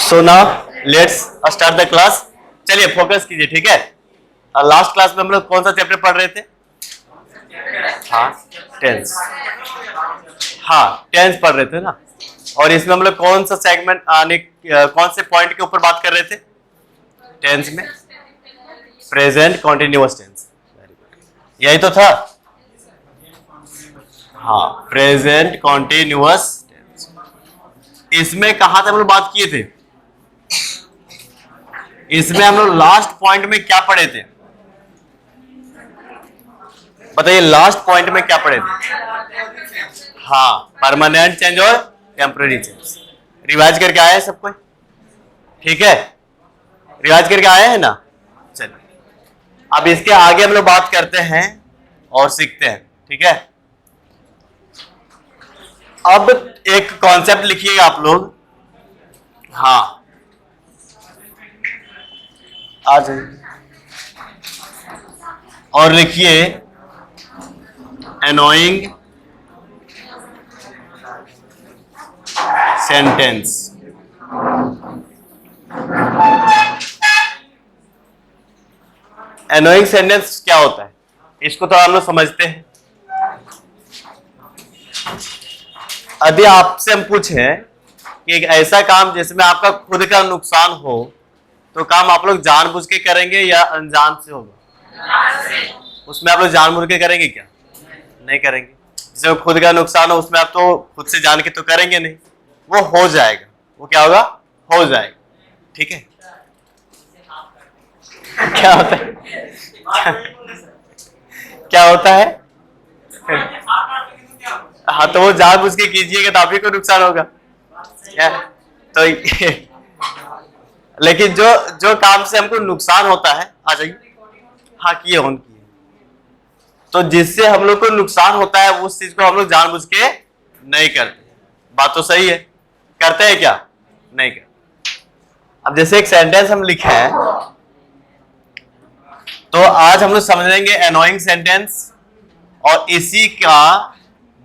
So now let's start the class. चलिए focus कीजिए, ठीक है। लास्ट क्लास में हम लोग कौन सा चैप्टर पढ़ रहे थे? हाँ, टेंस। हाँ, टेंस पढ़ रहे थे ना। और इसमें हम लोग कौन सा सेगमेंट कौन से पॉइंट के ऊपर बात कर रहे थे टेंस में? Present continuous tense. यही तो था। हाँ, प्रेजेंट कॉन्टिन्यूअस टेंस। इसमें कहां तक हम लोग बात किए थे? इसमें हम लोग लास्ट पॉइंट में क्या पढ़े थे? बताइए, लास्ट पॉइंट में क्या पढ़े थे? हाँ, परमानेंट चेंज और टेम्पररी चेंज। रिवाइज करके आए हैं सब कोई? ठीक है, रिवाइज करके आए हैं ना। चलिए अब इसके आगे हम लोग बात करते हैं और सीखते हैं, ठीक है। अब एक कॉन्सेप्ट लिखिएगा आप लोग। हाँ, आ जाइए और लिखिए एनोइंग सेंटेंस। एनोइंग सेंटेंस क्या होता है इसको तो हम लोग समझते हैं। यदि आपसे हम पूछें कि एक ऐसा काम जिसमें आपका खुद का नुकसान हो, तो काम आप लोग जानबूझ के करेंगे या अनजान से होगा? उसमें आप लोग जानबूझ के करेंगे क्या? नहीं करेंगे। जिसमें खुद का नुकसान हो उसमें आप तो खुद से जान के तो करेंगे नहीं, वो हो जाएगा। वो क्या होगा? हो जाएगा, ठीक है। क्या होता है? क्या होता है? हाँ, तो वो जानबूझ के कीजिएगा तो आप ही को नुकसान होगा क्या? तो लेकिन जो काम से हमको नुकसान होता है, आ जाइए। हाँ, किए हों किए। तो जिससे हम लोग को नुकसान होता है उस चीज को हम लोग जानबूझ के नहीं करते। बात तो सही है। करते हैं क्या? नहीं करते। अब जैसे एक सेंटेंस हम लिखे हैं, तो आज हम लोग समझेंगे एनोइंग सेंटेंस, और इसी का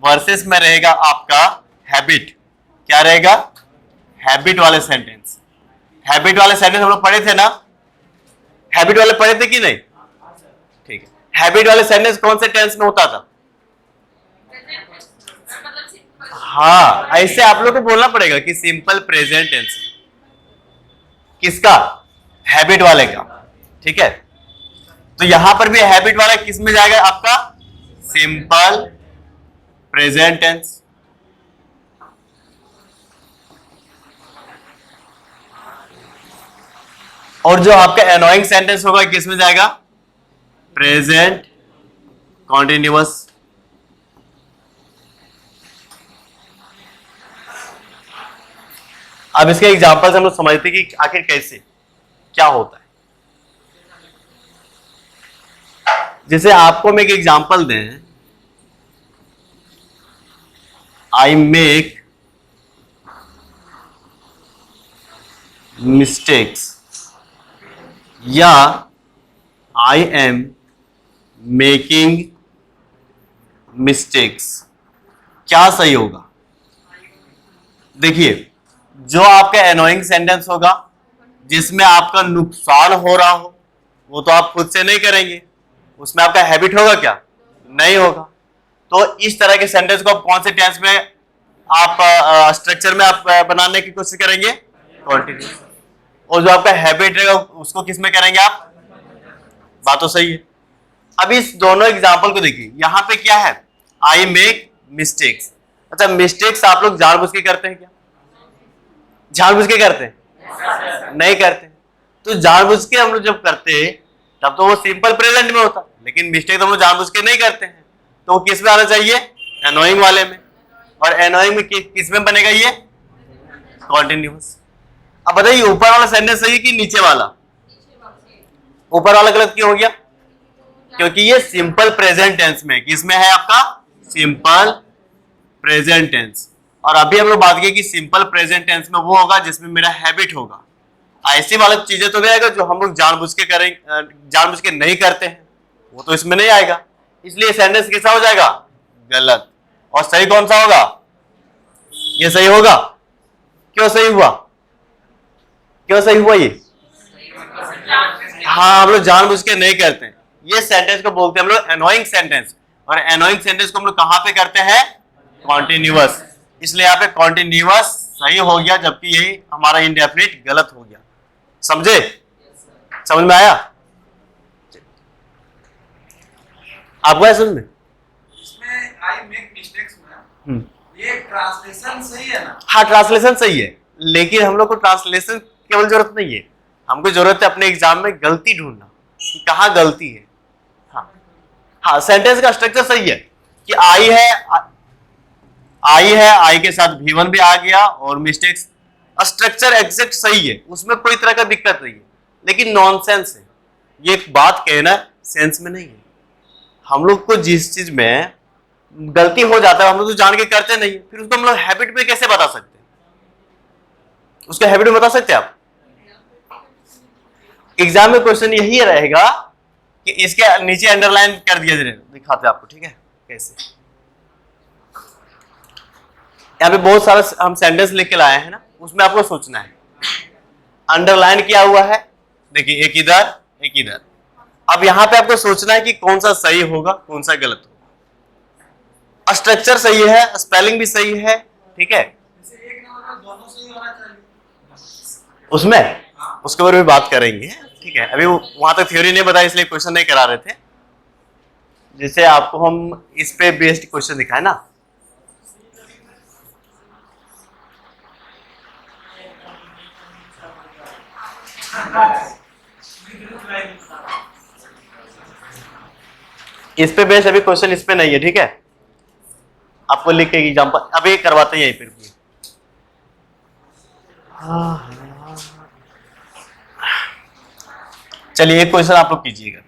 वर्सेस में रहेगा आपका हैबिट। क्या रहेगा? हैबिट वाले सेंटेंस। हैबिट वाले सेंटेंस हम लोग पढ़े थे ना? हैबिट वाले पढ़े थे कि नहीं? ठीक है। हैबिट वाले सेंटेंस कौन से टेंस में होता था? हाँ, ऐसे आप लोग को बोलना पड़ेगा कि सिंपल प्रेजेंट टेंस। किसका? हैबिट वाले का, ठीक है। तो यहां पर भी हैबिट वाला किस में जाएगा? आपका सिंपल प्रेजेंट टेंस। और जो आपका एनोइंग सेंटेंस होगा किस में जाएगा? Present continuous. अब इसके एग्जांपल्स हम लोग समझते हैं कि आखिर कैसे क्या होता है। जैसे आपको मैं एक एग्जांपल दें, आई मेक मिस्टेक्स, या आई एम मेकिंग मिस्टेक्स। क्या सही होगा? देखिए, जो आपका एनोइंग सेंटेंस होगा जिसमें आपका नुकसान हो रहा हो, वो तो आप खुद से नहीं करेंगे, उसमें आपका हैबिट होगा क्या? नहीं होगा। तो इस तरह के सेंटेंस को आप कौन से टेंस में आप स्ट्रक्चर में आप बनाने की कोशिश करेंगे? कॉन्टिन्यूअस। और जो आपका हैबिट रहेगा उसको किस में करेंगे आप? बात तो सही है। अब इस दोनों एग्जांपल को देखिए, यहां पे क्या है? I make mistakes. अच्छा, मिस्टेक्स आप लोग जानबूझ के करते हैं क्या? जानबूझ के करते हैं? नहीं करते। तो जानबूझ के हम लोग जब करते हैं तब तो वो सिंपल प्रेजेंट में होता, लेकिन मिस्टेक तो हम लोग जानबूझ के नहीं करते हैं। तो वो किस में आना चाहिए? एनोइंग वाले में। और एनोइंग में किस में बनेगा? ये कॉन्टिन्यूअस। अब बताइए, ऊपर वाला सेंटेंस सही है कि नीचे वाला? ऊपर वाला गलत क्यों हो गया? क्योंकि ये सिंपल प्रेजेंट टेंस में, किसमें है आपका? Simple present tense. और अभी हम लोग बात की कि सिंपल प्रेजेंट टेंस में वो होगा जिसमें मेरा हैबिट होगा। ऐसी वाली चीजें तो नहीं आएगा जो हम लोग जानबूझ के करें, जानबूझ के नहीं करते हैं, वो तो इसमें नहीं आएगा। इसलिए सेंटेंस कैसा हो जाएगा? गलत। और सही कौन सा होगा? ये सही होगा। क्यों क्यों सही हुआ? क्यों सही हुआ ये? हाँ, हम लोग जानबूझ के नहीं करते हैं। ये सेंटेंस को बोलते हैं हम लोग एनोइंग सेंटेंस, और एनोइंग सेंटेंस को हम लोग कहां पे करते हैं? कॉन्टिन्यूअस। इसलिए यहाँ पे कॉन्टिन्यूअस सही हो गया, जबकि ये हमारा इंडेफिनिट गलत हो गया। समझे? समझ में आया आपको? है समझ में? इसमें आई मेक मिस्टेक्स में ये ट्रांसलेशन सही है ना? हाँ, ट्रांसलेशन सही है, लेकिन हम लोग को ट्रांसलेशन केवल जरूरत नहीं है, हमको जरूरत है अपने एग्जाम में गलती ढूंढना कि कहाँ गलती है। हाँ हाँ, सेंटेंस का स्ट्रक्चर सही है कि आई है, आई के साथ V1 भी आ गया, और मिस्टेक्स स्ट्रक्चर एग्जैक्ट सही है, उसमें कोई तरह का दिक्कत नहीं है, लेकिन नॉनसेंस है। ये एक बात कहना सेंस में नहीं है। हम लोग को जिस चीज में गलती हो जाता है हम लोग तो जान के करते नहीं, फिर उसको हम लोग हैबिट में कैसे बता सकते हैं? उसका हैबिट में बता सकते हैं आप? एग्जाम में क्वेश्चन यही रहेगा कि इसके नीचे अंडरलाइन कर दिया जाए, दिखाते आपको, ठीक है कैसे। यहाँ पे बहुत सारा हम सेंटेंस लिख के लाए हैं ना, उसमें आपको सोचना है अंडरलाइन किया हुआ है, देखिए एक इधर एक इधर। अब यहाँ पे आपको सोचना है कि कौन सा सही होगा कौन सा गलत होगा। स्ट्रक्चर सही है, स्पेलिंग भी सही है, ठीक है। एक नंबर दोनों सही होना चाहिए उसमें उसके बारे में बात करेंगे, ठीक है। अभी वहां तक थ्योरी नहीं बताया, इसलिए क्वेश्चन नहीं करा रहे थे। जैसे आपको हम इस पे बेस्ड क्वेश्चन दिखाए ना, इस पे बेस्ड अभी क्वेश्चन इस पे नहीं है, ठीक है। आपको लिख के एग्जांपल अभी करवाते हैं यहीं पे। चलिए एक क्वेश्चन आप लोग कीजिएगा।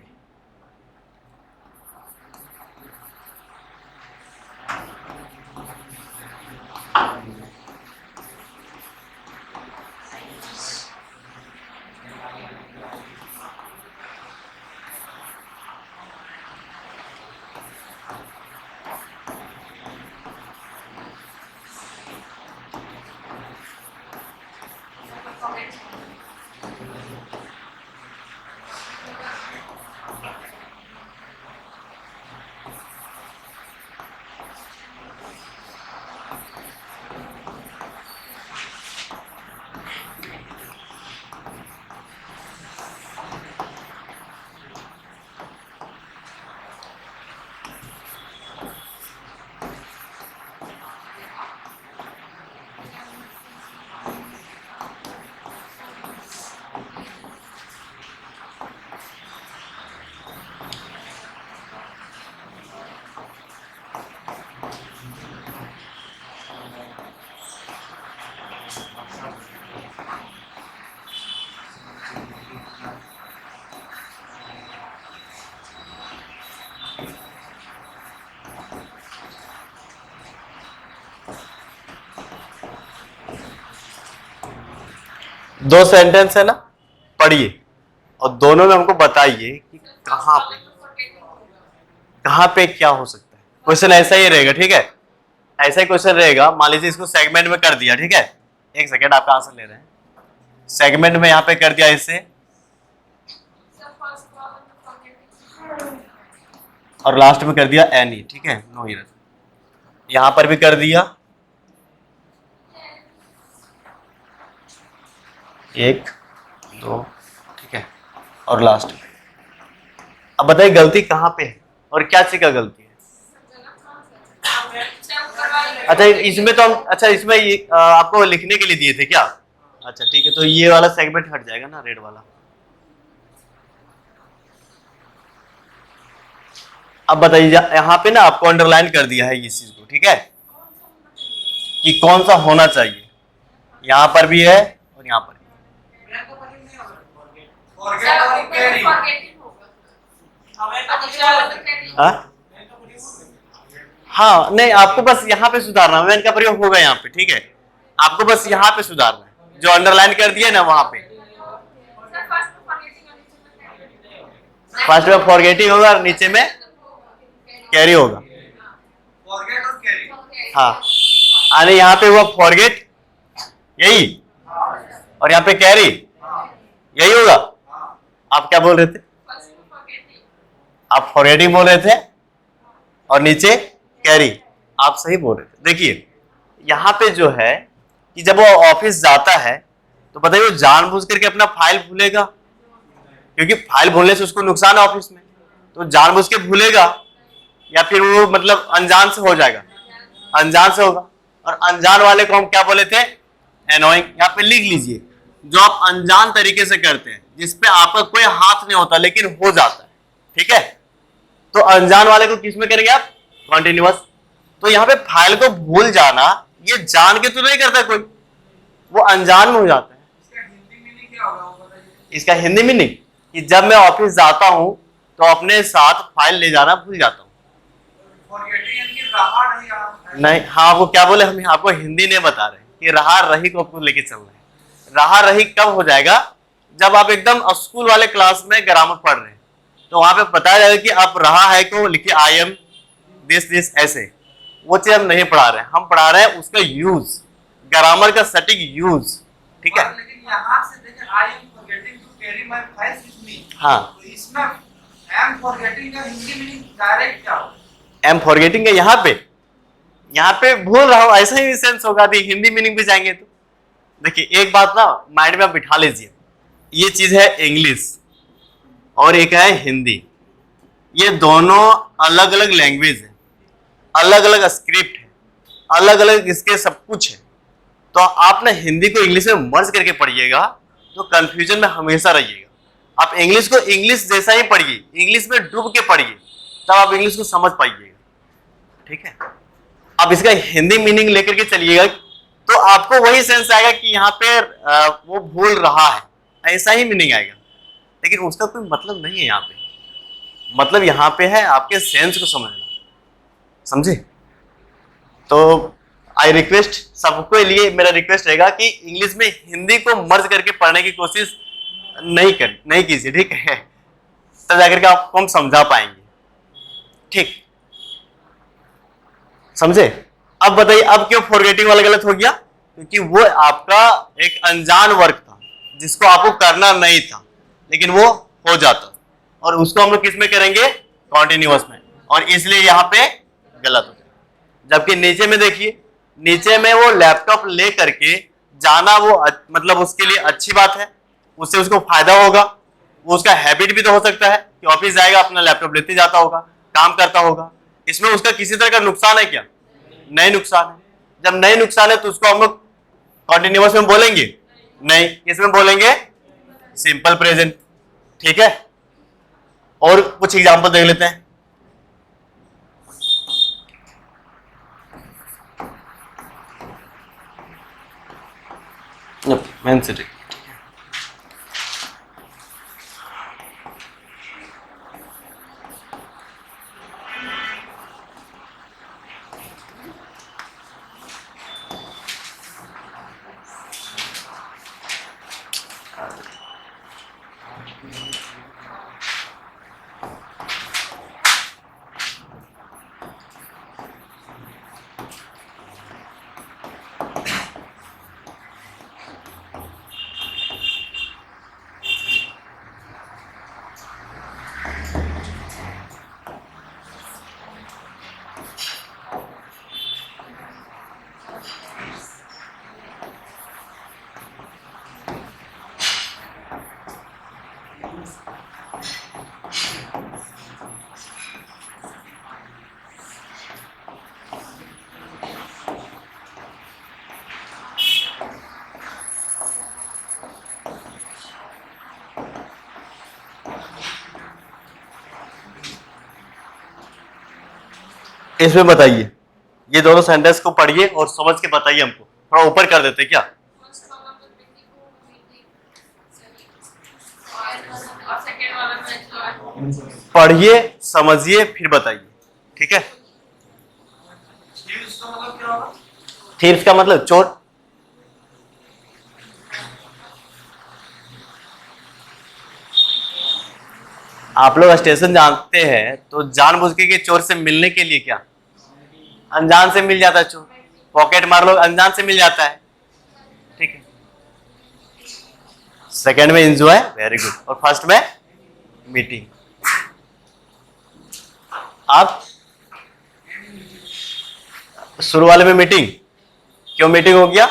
दो सेंटेंस है ना, पढ़िए और दोनों में हमको बताइए कि कहां पे क्या हो सकता है। क्वेश्चन ऐसा ही रहेगा, ठीक है। ऐसा ही क्वेश्चन रहेगा। मान लीजिए इसको सेगमेंट में कर दिया, ठीक है। एक सेकेंड, आपका आंसर ले रहे हैं। सेगमेंट में यहां पे कर दिया इसे, और लास्ट में कर दिया एनी, ठीक है, नो एरर। यहां पर भी कर दिया, एक दो, ठीक है, और लास्ट में। अब बताइए गलती कहां पे है और क्या चीज का गलती है? अच्छा इसमें तो हम, अच्छा इसमें आपको लिखने के लिए दिए थे क्या? अच्छा ठीक है, तो ये वाला सेगमेंट हट जाएगा ना, रेड वाला। अब बताइए यहाँ पे ना आपको अंडरलाइन कर दिया है इस चीज को, ठीक है, कि कौन सा होना चाहिए। यहाँ पर भी है और यहाँ पर भी। हाँ नहीं, आपको बस यहाँ पे सुधारना, मैन का प्रयोग होगा यहाँ पे, ठीक है। आपको बस यहाँ पे सुधारना है, जो अंडरलाइन कर दिया ना वहां पे। फर्स्ट में फॉरगेटिंग होगा और नीचे में कैरी होगा। फॉरगेट और कैरी, हाँ, अरे यहाँ पे हुआ फॉरगेट यही, हाँ और यहाँ पे कैरी, हाँ यही होगा। हाँ आप क्या बोल रहे थे? आप फॉरगेटिंग बोल रहे थे, और नीचे कैरी। आप सही बोल रहे थे। देखिए यहाँ पे जो है कि जब वो ऑफिस जाता है तो बताइए वो जानबूझ करके अपना फाइल भूलेगा, क्योंकि फाइल भूलने से उसको नुकसान है ऑफिस में, तो जानबूझ के भूलेगा, या फिर वो मतलब अनजान से हो जाएगा, अनजान से होगा। और अनजान वाले को हम क्या बोले थे? एनोइंग। यहाँ पे लिख लीजिए, जो आप अनजान तरीके से करते हैं, जिसपे आपका कोई हाथ नहीं होता लेकिन हो जाता है, ठीक है, तो अनजान वाले को किस में करेंगे आप? कॉन्टिन्यूअस। तो यहाँ पे फाइल को भूल जाना ये जान के तो नहीं करता कोई, वो अनजान में हो जाता है। इसका हिंदी मीनिंग क्या होगा वो बताइए। इसका हिंदी मीनिंग कि जब मैं ऑफिस जाता हूं तो अपने साथ फाइल ले जाना भूल जाता हूं। फॉरगेटिंग यानी कि रहा नहीं आप नहीं, हाँ, आपको क्या बोले, हम आपको हिंदी नहीं बता रहे कि रहा रही को आपको लेके चल रहे हैं। रहा रही कब हो जाएगा? जब आप एकदम स्कूल वाले क्लास में ग्रामर पढ़ रहे हैं, तो वहां पे बताया जाएगा कि आप रहा है को लिखिए आई एम दिस ऐसे। वो चीज हम नहीं पढ़ा रहे हैं, हम पढ़ा रहे हैं उसका यूज, ग्रामर का सटीक यूज, ठीक है। लेकिन यहाँ से देखें I am forgetting to carry my files with me. हाँ, तो इसमें एम फॉरगेटिंग का हिंदी मीनिंग डायरेक्ट क्या होगा? एम फॉरगेटिंग है यहाँ पे भूल रहा हूं, ऐसा ही सेंस होगा। हिंदी मीनिंग पे जाएंगे तो देखिए एक बात ना माइंड में आप बिठा लीजिए, ये चीज है इंग्लिश और एक है हिंदी। ये दोनों अलग अलग लैंग्वेज है, अलग अलग स्क्रिप्ट है, अलग अलग इसके सब कुछ है। तो आप ना हिंदी को इंग्लिश में मर्ज करके पढ़िएगा तो कंफ्यूजन में हमेशा रहिएगा। आप इंग्लिश को इंग्लिश जैसा ही पढ़िए, इंग्लिश में डूब के पढ़िए, तब आप इंग्लिश को समझ पाइएगा, ठीक है। अब इसका हिंदी मीनिंग लेकर के चलिएगा तो आपको वही सेंस आएगा कि यहाँ पे वो भूल रहा है, ऐसा ही मीनिंग आएगा। लेकिन उसका कोई मतलब नहीं है यहाँ पे, मतलब यहाँ पे है आपके सेंस को समझना, समझे। तो आई रिक्वेस्ट सबके लिए, मेरा रिक्वेस्ट रहेगा कि इंग्लिश में हिंदी को मर्ज करके पढ़ने की कोशिश नहीं कीजिए, ठीक है, तब जाकर के आपको हम समझा पाएंगे, ठीक, समझे। अब बताइए अब क्यों फॉरगेटिंग वाला गलत हो गया? क्योंकि वो आपका एक अनजान वर्क था जिसको आपको करना नहीं था, लेकिन वो हो जाता, और उसको हम लोग किस में करेंगे? कॉन्टिन्यूअस में, और इसलिए यहाँ पे गलत हो जाए। जबकि नीचे में देखिए, नीचे में वो लैपटॉप ले करके जाना, वो मतलब उसके लिए अच्छी बात है, उससे उसको फायदा होगा, वो उसका हैबिट भी तो हो सकता है कि ऑफिस जाएगा अपना लैपटॉप लेते जाता होगा, काम करता होगा। इसमें उसका किसी तरह का नुकसान है क्या? नहीं नुकसान है। जब नहीं नुकसान है तो उसको हम लोग कॉन्टिन्यूअस में बोलेंगे नहीं, इसमें बोलेंगे सिंपल प्रेजेंट, ठीक है। और कुछ एग्जांपल देख लेते हैं। मेन सिटी, इसमें बताइए, ये दोनों सेंटेंस को पढ़िए और समझ के बताइए हमको। थोड़ा ऊपर कर देते क्या? पढ़िए, समझिए, फिर बताइए, ठीक है। थीव्स का मतलब क्या होगा? थीव्स का मतलब चोर। आप लोग स्टेशन जानते हैं तो जानबूझ के चोर से मिलने के लिए क्या, अनजान से मिल जाता है चोर, पॉकेट मार लो अनजान से मिल जाता है, ठीक है। सेकंड में एंजॉय, वेरी गुड। और फर्स्ट में मीटिंग। आप शुरू वाले में मीटिंग, क्यों मीटिंग हो गया?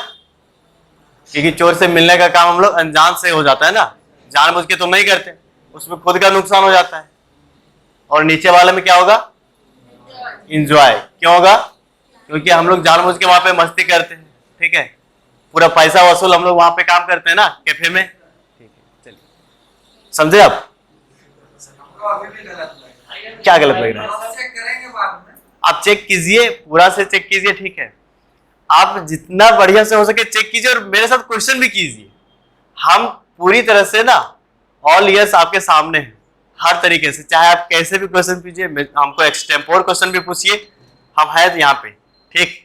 क्योंकि चोर से मिलने का काम हम लोग अनजान से हो जाता है ना, जानबूझ के तो नहीं करते, उसमें खुद का नुकसान हो जाता है। और नीचे वाले में क्या होगा? इंजॉय। क्यों होगा? क्योंकि हम लोग जानबूझ के वहां पे मस्ती करते हैं, ठीक है, पूरा पैसा वसूल हम लोग वहां पे काम करते हैं ना कैफे में, ठीक है। चलिए, समझे आप? हमको अभी भी गलत लग रहा है। क्या गलत लग रहा है? हम चेक करेंगे बाद में। आप चेक कीजिए, पूरा से चेक कीजिए, ठीक है। आप जितना बढ़िया से हो सके चेक कीजिए और मेरे साथ क्वेश्चन भी कीजिए। हम पूरी तरह से ना ऑल ईयर्स आपके सामने हैं, हर तरीके से, चाहे आप कैसे भी क्वेश्चन कीजिए, हमको एक्सटेम्पोर क्वेश्चन भी पूछिए, हम हैं यहाँ पे, ठीक।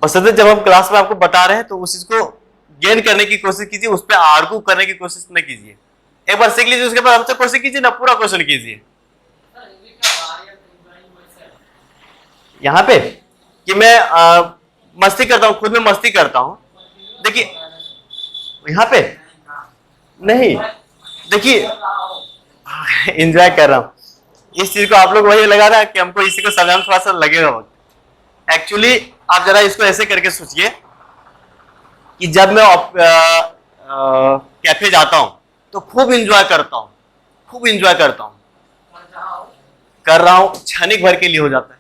बस जब हम क्लास में आपको बता रहे हैं तो उस चीज को गेन करने की कोशिश कीजिए, उस पर आर्गू करने की कोशिश न कीजिए। एक बार सीख लीजिए, उसके बाद हमसे क्वेश्चन कीजिए ना, पूरा क्वेश्चन कीजिए। यहाँ पे कि मैं मस्ती करता हूँ, खुद में मस्ती करता हूँ, देखिए यहाँ पे नहीं, देखिए एंजॉय कर रहा हूँ। इस चीज को आप लोग वही लगा रहा है कि हमको इसी को समझाने थोड़ा सा लगेगा वक्त। एक्चुअली आप जरा इसको ऐसे करके सोचिए कि जब मैं कैफे जाता हूँ तो खूब एंजॉय करता हूँ, खूब एंजॉय करता हूँ, कर रहा हूँ, क्षणिक भर के लिए हो जाता है।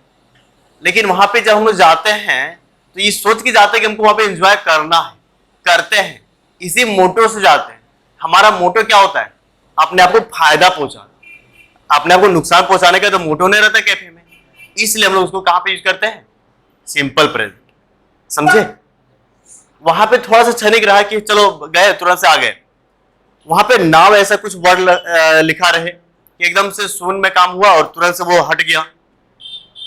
लेकिन वहां पे जब हम लोग जाते हैं तो ये सोच के जाते हैं कि हमको वहां पे एंजॉय करना है, करते हैं, इसी मोटो से जाते हैं। हमारा मोटो क्या होता है? अपने आप को फायदा पहुंचाना, अपने आप को नुकसान पहुंचाने का तो मोटो नहीं रहता कैफे में। इसलिए हम लोग उसको कहां पे यूज करते हैं? सिंपल प्रेजेंट, समझे? वहां पे थोड़ा सा क्षणिक रहा कि चलो गए, तुरंत से आ गए। वहां पे नाव ऐसा कुछ वर्ड लिखा रहे कि एकदम से शून्य में काम हुआ और तुरंत से वो हट गया,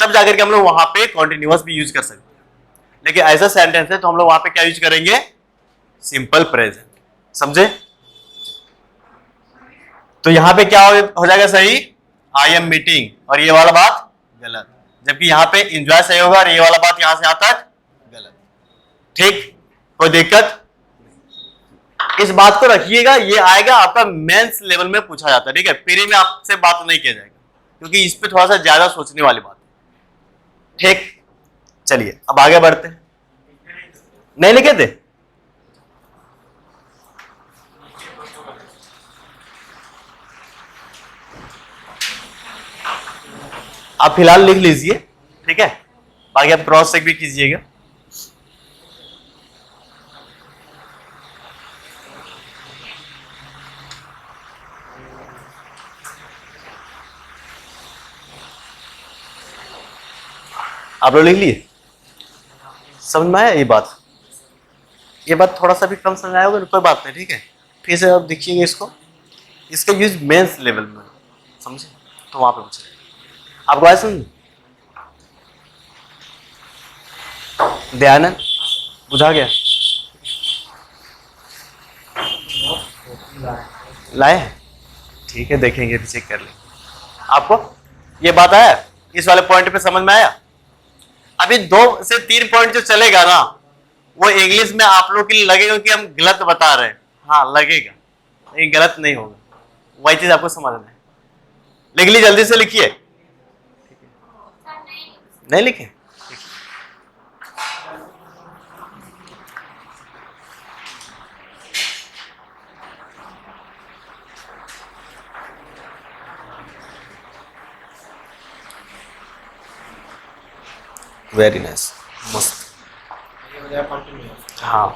तब जाकर के हम लोग वहां पे कॉन्टिन्यूअस भी यूज कर सकते हैं। लेकिन ऐसा सेंटेंस है तो हम लोग वहां पे क्या यूज करेंगे? सिंपल प्रेजेंट, समझे? तो यहां पे क्या हो जाएगा सही? आई एम मीटिंग, और ये वाला बात गलत। जबकि यहां पे एंजॉय सही होगा और ये वाला बात यहां से यहां तक गलत, ठीक? कोई दिक्कत? इस बात को रखिएगा, ये आएगा आपका मेंस लेवल में पूछा जाता है, ठीक है? प्री में आपसे बात नहीं किया जाएगा क्योंकि इस पे थोड़ा सा ज्यादा सोचने वाली बात है, ठीक? चलिए अब आगे बढ़ते हैं। नहीं लिखे थे? आप फिलहाल लिख लीजिए, ठीक है, बाकी आप क्रॉस चेक भी कीजिएगा। आप लोग लिख लिए? समझ में आया ये बात? ये बात थोड़ा सा भी कम समझ आया होगा तो कोई बात नहीं, ठीक है, फिर से आप देखिएगा इसको, इसका यूज मेंस लेवल में, समझे? तो वहां पे पूछे आपको आया समझ? दयानंद बुझा गया? लाए? ठीक है, देखेंगे, चेक कर लेंगे। आपको ये बात आया? इस वाले पॉइंट पे समझ में आया? अभी 2 से 3 पॉइंट जो चलेगा ना, वो इंग्लिश में आप लोग के लिए लगेगा कि हम गलत बता रहे हैं, हाँ लगेगा, लेकिन गलत नहीं होगा, वही चीज आपको समझना है। लिख ली, जल्दी से लिखिए। नहीं लिखे? वेरी नाइस, मस्त। हाँ,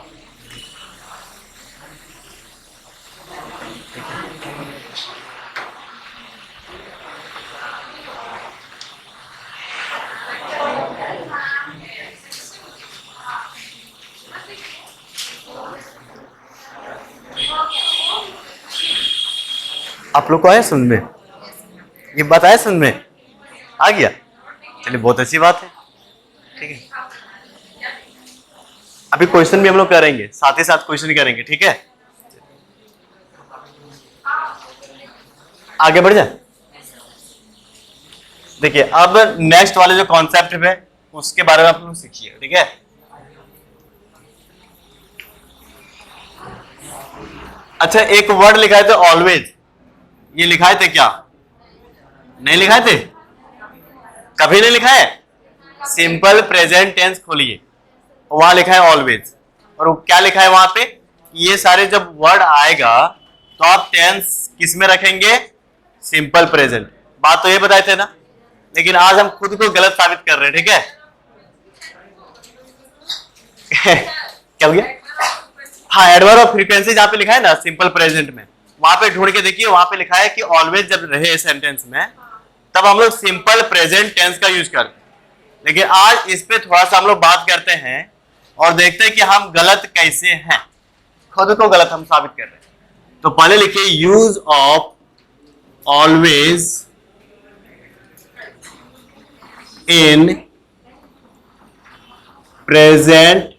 आप लोग को आया समझ में? ये बात आया समझ में? आ गया? चलिए, बहुत अच्छी बात है, ठीक है। अभी क्वेश्चन भी हम लोग करेंगे, साथ ही साथ क्वेश्चन करेंगे, ठीक है? आगे बढ़ जाए। देखिए, अब नेक्स्ट वाले जो कॉन्सेप्ट है उसके बारे में आप लोग सीखिए, ठीक है? अच्छा, एक वर्ड लिखाए थे ऑलवेज, ये लिखाए थे क्या? नहीं लिखाए थे? कभी नहीं लिखा है? सिंपल प्रेजेंट टेंस खोलिए, वहां लिखा है ऑलवेज, और क्या लिखा है वहां पे? ये सारे जब वर्ड आएगा तो आप टेंस किस में रखेंगे? Simple present. बात तो ये बताए थे ना, लेकिन आज हम खुद को गलत साबित कर रहे हैं, ठीक है? क्या हो गया? हाँ, एडवर्ब ऑफ फ्रीक्वेंसी जहां पे लिखा है ना सिंपल प्रेजेंट में, वहां पे ढूंढ के देखिए, वहां पे लिखा है कि ऑलवेज जब रहे सेंटेंस में तब हम लोग सिंपल प्रेजेंट टेंस का यूज करते हैं। लेकिन आज इस पे थोड़ा सा हम लोग बात करते हैं और देखते हैं कि हम गलत कैसे हैं, खुद को गलत हम साबित कर रहे हैं। तो पहले लिखिए use of always in present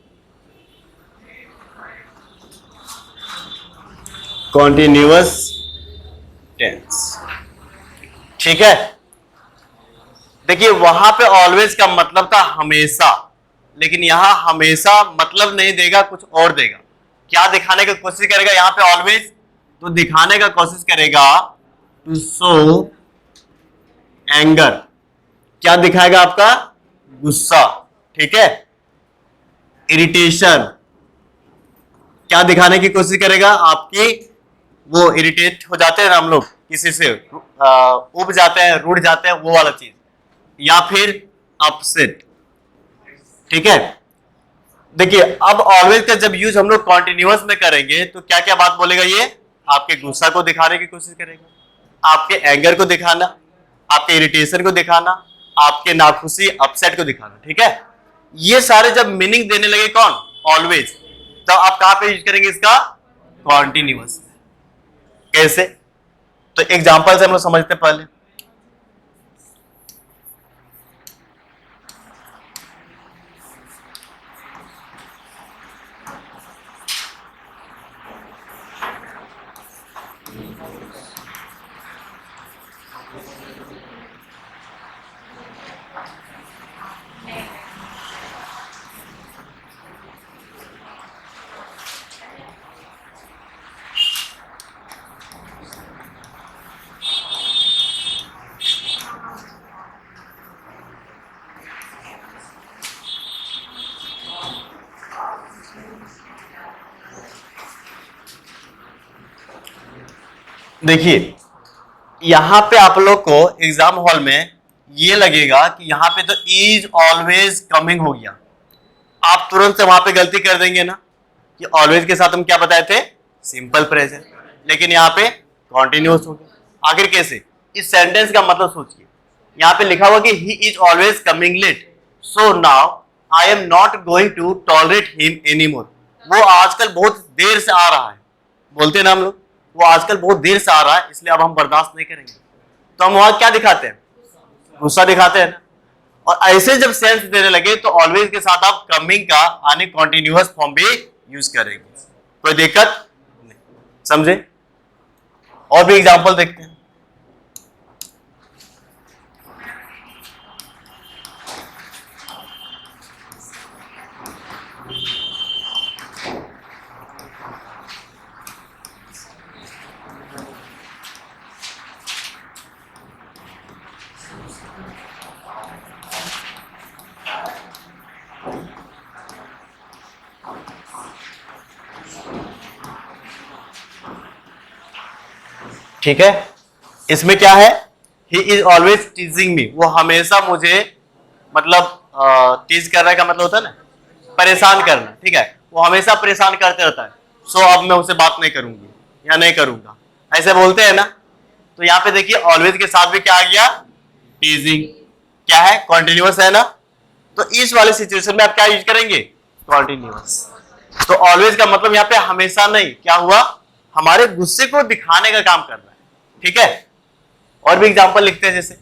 continuous tense. ठीक है, देखिए वहां पे ऑलवेज का मतलब था हमेशा, लेकिन यहां हमेशा मतलब नहीं देगा, कुछ और देगा। क्या दिखाने की कोशिश करेगा यहां पे ऑलवेज? तो दिखाने का कोशिश करेगा टू शो एंगर। क्या दिखाएगा? आपका गुस्सा, ठीक है? इरिटेशन, क्या दिखाने की कोशिश करेगा? आपकी वो इरिटेट हो जाते हैं ना हम लोग किसी से, उब जाते हैं, रूठ जाते हैं, वो वाला चीज। या फिर अपसेट, ठीक है? देखिए अब ऑलवेज का जब यूज हम लोग कॉन्टिन्यूअस में करेंगे तो क्या क्या बात बोलेगा ये? आपके गुस्सा को दिखाने की कोशिश करेगा, आपके एंगर को दिखाना, आपके इरिटेशन को दिखाना, आपके नाखुशी अपसेट को दिखाना, ठीक है? ये सारे जब मीनिंग देने लगे कौन? ऑलवेज, तो आप कहां पे यूज करेंगे इसका? कॉन्टिन्यूअस। कैसे? तो एग्जांपल से हम लोग समझते हैं पहले। देखिए यहां पे आप लोग को एग्जाम हॉल में ये लगेगा कि यहां पे तो इज ऑलवेज कमिंग हो गया, आप तुरंत से वहां पे गलती कर देंगे ना कि ऑलवेज के साथ हम क्या बताए थे? सिंपल प्रेजेंट, लेकिन यहां पे कॉन्टिन्यूअस हो गया। आखिर कैसे? इस सेंटेंस का मतलब सोचिए, यहां पे लिखा हुआ कि he is always coming late, so now I am not going to tolerate him any more. वो आजकल बहुत देर से आ रहा है, बोलते हैं ना हम लोग, वो आजकल बहुत देर से आ रहा है, इसलिए अब हम बर्दाश्त नहीं करेंगे। तो हम वहां क्या दिखाते हैं? गुस्सा दिखाते हैं ना। और ऐसे जब सेंस देने लगे तो ऑलवेज के साथ आप कमिंग का यानी कॉन्टिन्यूअस फॉर्म भी यूज करेंगे, कोई दिक्कत नहीं। समझे? और भी एग्जांपल देखते हैं। ठीक है, इसमें क्या है? ही इज ऑलवेज टीजिंग मी, वो हमेशा मुझे मतलब टीज करने का मतलब होता है ना परेशान करना, ठीक है? वो हमेशा परेशान करते रहता है, सो अब मैं उससे बात नहीं करूंगी या नहीं करूंगा, ऐसे बोलते हैं ना। तो यहाँ पे देखिए ऑलवेज के साथ भी क्या आ गया? टीजिंग। क्या है? कॉन्टिन्यूअस है ना। तो इस वाले सिचुएशन में आप क्या यूज करेंगे? कॉन्टिन्यूअस। तो ऑलवेज का मतलब यहाँ पे हमेशा नहीं, क्या हुआ? हमारे गुस्से को दिखाने का काम कर रहा है, ठीक है? और भी एग्जांपल लिखते हैं, जैसे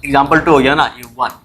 एग्जांपल 2 हो गया ना, ये 1।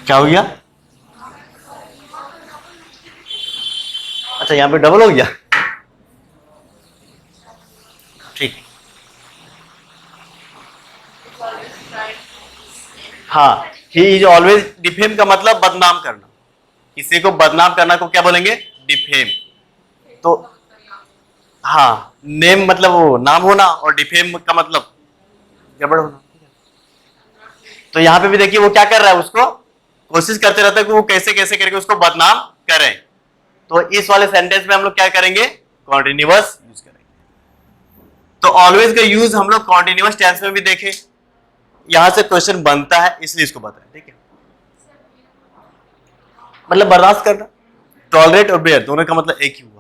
क्या हो गया? अच्छा यहाँ पे डबल हो गया, ठीक। हाँ, ही इज ऑलवेज डिफेम का मतलब बदनाम करना, किसी को बदनाम करना को क्या बोलेंगे? डिफेम। तो हाँ, नेम मतलब वो नाम होना, और डिफेम का मतलब गड़बड़ होना। तो यहाँ पे भी देखिए वो क्या कर रहा है, उसको कोशिश करते रहता है कि वो कैसे कैसे करके उसको बदनाम करें। तो इस वाले सेंटेंस में हम लोग क्या करेंगे? कॉन्टिन्यूअस यूज करेंगे। तो ऑलवेज का यूज हम लोग कॉन्टिन्यूअस टेंस में भी देखे, यहां से क्वेश्चन बनता है इसलिए इसको बताएं, ठीक है? मतलब बर्दाश्त करना, टॉलरेट और बेयर दोनों का मतलब एक ही हुआ।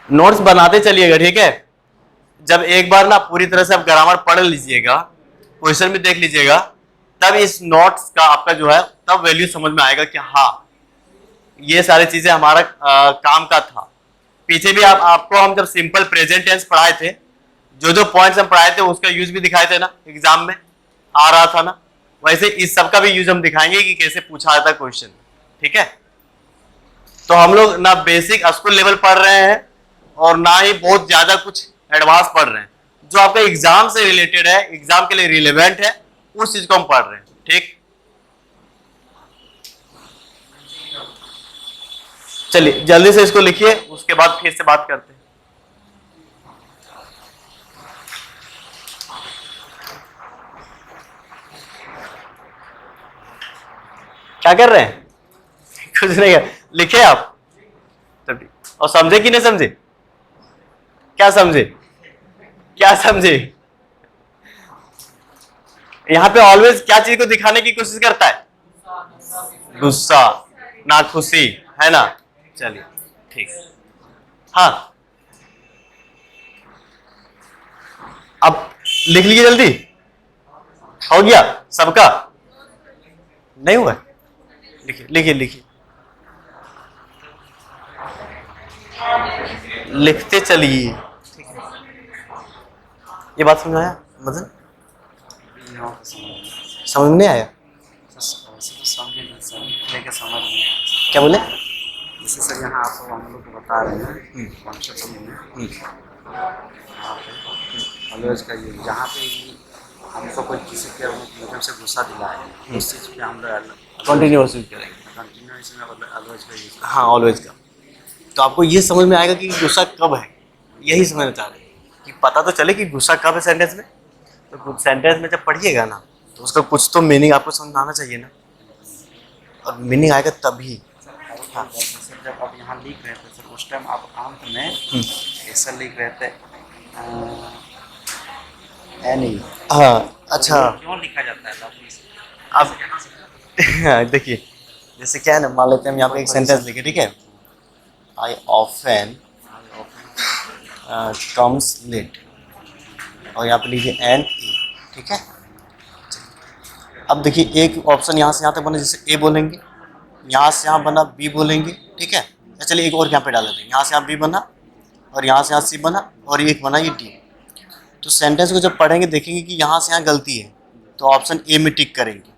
नोट्स बनाते चलिएगा, ठीक है? जब एक बार ना पूरी तरह से आप ग्रामर पढ़ लीजिएगा, क्वेश्चन भी देख लीजिएगा, तब इस नोट्स का आपका जो है तब वैल्यू समझ में आएगा कि हाँ ये सारी चीजें हमारा काम का था। पीछे भी आपको हम जब सिंपल प्रेजेंट टेंस पढ़ाए थे, जो जो पॉइंट्स हम पढ़ाए थे उसका यूज भी दिखाए थे ना, एग्जाम में आ रहा था ना, वैसे इस सब का भी यूज हम दिखाएंगे कि कैसे पूछा जाता है क्वेश्चन, ठीक है? तो हम लोग ना बेसिक स्कूल लेवल पढ़ रहे हैं और ना ही बहुत ज्यादा कुछ एडवांस पढ़ रहे हैं, जो आपका एग्जाम से रिलेटेड है, एग्जाम के लिए रिलेवेंट है, उस चीज को हम पढ़ रहे हैं, ठीक? चलिए जल्दी से इसको लिखिए, उसके बाद फिर से बात करते हैं। क्या कर रहे हैं? कुछ नहीं कर, लिखे आप तभी। और समझे कि नहीं समझे? क्या समझे? क्या समझे? यहां पे ऑलवेज क्या चीज को दिखाने की कोशिश करता है? गुस्सा, नाखुशी, है ना? चलिए ठीक। हाँ, अब लिख लीजिए जल्दी। हो गया सबका? नहीं हुआ? लिखिए लिखिए लिखिए, लिखते चलिए, ठीक है? ये बात समझ आया? मतलब समझ में नहीं आया? क्या बोले? जैसे सर यहाँ आप हम लोग को बता रहे हैं कॉन्सेप्ट में ऑलवेज का ये जहाँ पे हमको कोई किसी के मतलब से गुस्सा दिलाए उस चीज़ पे हम लोग कंटिन्यूअस यूज करेंगे। कंटिन्यूस में ऑलवेज का यूज। हाँ, ऑलवेज का। तो आपको ये समझ में आएगा कि गुस्सा कब है, यही समझना चाह रहे हैं कि पता तो चले कि गुस्सा कब है सेंटेंस में। तो सेंटेंस में जब पढ़िएगा ना तो उसका कुछ तो मीनिंग आपको समझ में आना चाहिए ना, और मीनिंग आएगा तभी। हाँ, सर जब आप यहाँ लिख रहे थे सर उस टाइम आप अंत में ऐसा लिख रहे थे एनी। हाँ अच्छा, क्यों लिखा जाता है अब देखिए जैसे क्या है ना, मान लेते हैं हम यहाँ पे एक सेंटेंस लिखे, ठीक है? आई ऑफन कम्स लेट, और यहाँ पे लिखिए एंड ए, ठीक है? अब देखिए एक ऑप्शन यहाँ से यहाँ तक बना, जैसे ए बोलेंगे, यहाँ से यहाँ बना बी बोलेंगे, ठीक है? चलिए एक और यहाँ पे डाल देते हैं, यहाँ से यहाँ बी बना और यहाँ से यहाँ सी बना और एक बना ये डी। तो सेंटेंस को जब पढ़ेंगे देखेंगे कि यहाँ से यहाँ गलती है तो ऑप्शन ए में टिक करेंगे,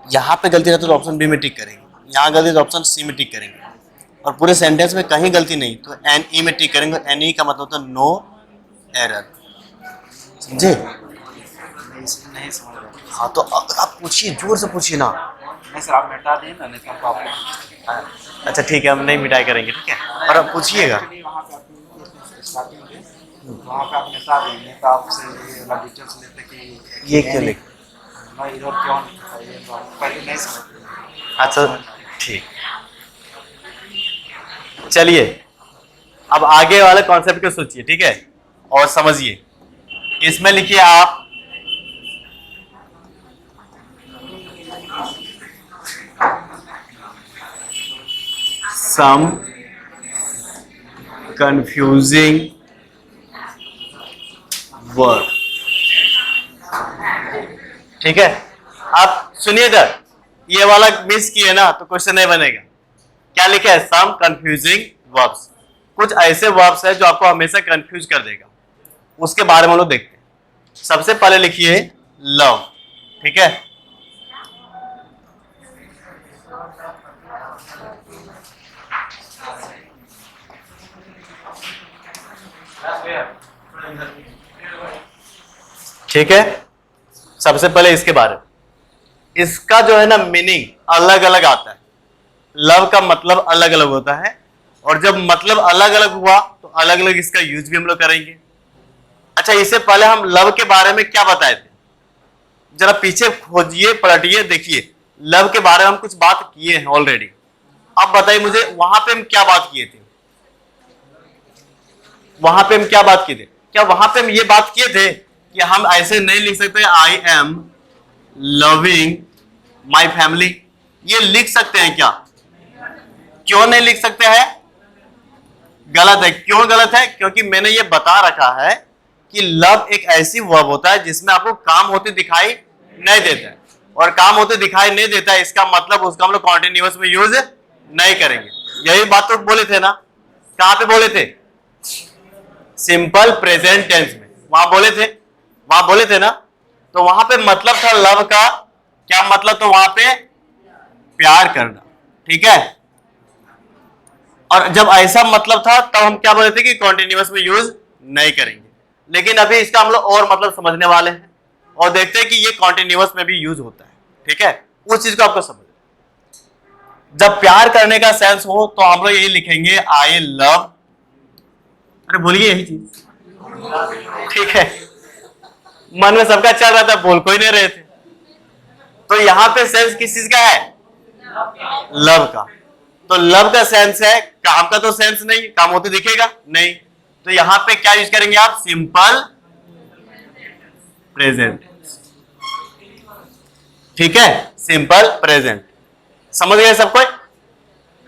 यहाँ पे गलती रहती है तो ऑप्शन बी में टिक करेंगे, यहाँ गलती तो ऑप्शन सी में टिक करेंगे, और पूरे सेंटेंस में कहीं गलती नहीं तो एन ई में टिक करेंगे। एन ई का मतलब होता है नो एरर, समझे? नहीं समझ रहे। हाँ, तो आप पूछिए, जोर से पूछिए ना। नहीं सर आप मिटा दिए ना, नहीं तो हमको आपको अच्छा ठीक है, हम नहीं मिटाई करेंगे, ठीक है? और अब पूछिएगा। वहाँ पे आप स्टार्टिंग में वहाँ पे आप मिटा देंगे तो आपसे ये वाला डिटेल्स लेते कि ये क्यों लिख, मैं इधर क्यों लिखा ये पहले नहीं समझ। अच्छा ठीक, चलिए अब आगे वाले कॉन्सेप्ट को सोचिए, ठीक है? और समझिए, इसमें लिखिए आप some confusing word, ठीक है? आप सुनिए इधर, ये वाला मिस किए ना तो क्वेश्चन नहीं बनेगा। क्या लिखा है? सम कंफ्यूजिंग वर्ब्स, कुछ ऐसे वर्ब्स है जो आपको हमेशा कंफ्यूज कर देगा, उसके बारे में हम लोग देखते हैं। सबसे पहले लिखिए लव, ठीक है। ठीक है, सबसे पहले इसके बारे में, इसका जो है ना मीनिंग अलग अलग आता है। लव का मतलब अलग अलग होता है, और जब मतलब अलग अलग हुआ तो अलग अलग इसका यूज भी हम लोग करेंगे। अच्छा, इससे पहले हम लव के बारे में क्या बताए थे, जरा पीछे खोजिए, पलटिए, देखिए लव के बारे में हम कुछ बात किए हैं ऑलरेडी। अब बताइए मुझे वहां पे हम क्या बात किए थे, वहां पे हम क्या बात किए थे? क्या वहां पे हम ये बात किए थे कि हम ऐसे नहीं लिख सकते I am loving my family? ये लिख सकते हैं क्या? क्यों नहीं लिख सकते हैं? गलत है। क्यों गलत है? क्योंकि मैंने ये बता रखा है कि लव एक ऐसी वर्ब होता है जिसमें आपको काम होते दिखाई नहीं देता है, और काम होते दिखाई नहीं देता है, इसका मतलब उसका हम लोग कॉन्टिन्यूअस में यूज नहीं करेंगे। यही बात तो बोले थे ना, कहां पे बोले थे? सिंपल प्रेजेंट टेंस में, वहां बोले थे ना। तो वहां पे मतलब था लव का, क्या मतलब? तो वहां पे प्यार करना, ठीक है। और जब ऐसा मतलब था तब हम क्या बोले थे कि कॉन्टिन्यूअस में यूज नहीं करेंगे। लेकिन अभी इसका हम लोग और मतलब समझने वाले हैं और देखते हैं कि ये कॉन्टिन्यूअस में भी यूज होता है, ठीक है। उस चीज को आपको समझ, जब प्यार करने का सेंस हो तो हम लोग यही लिखेंगे आई लव, अरे बोलिए यही चीज, ठीक है। मन में सबका चल रहा था, बोल कोई नहीं रहे थे। तो यहां पे सेंस किस चीज का है? लव का। तो लव का सेंस है, काम का तो सेंस नहीं, काम होते दिखेगा नहीं। तो यहां पे क्या यूज करेंगे आप? सिंपल प्रेजेंट, ठीक है, सिंपल प्रेजेंट। समझ गए सब कोई?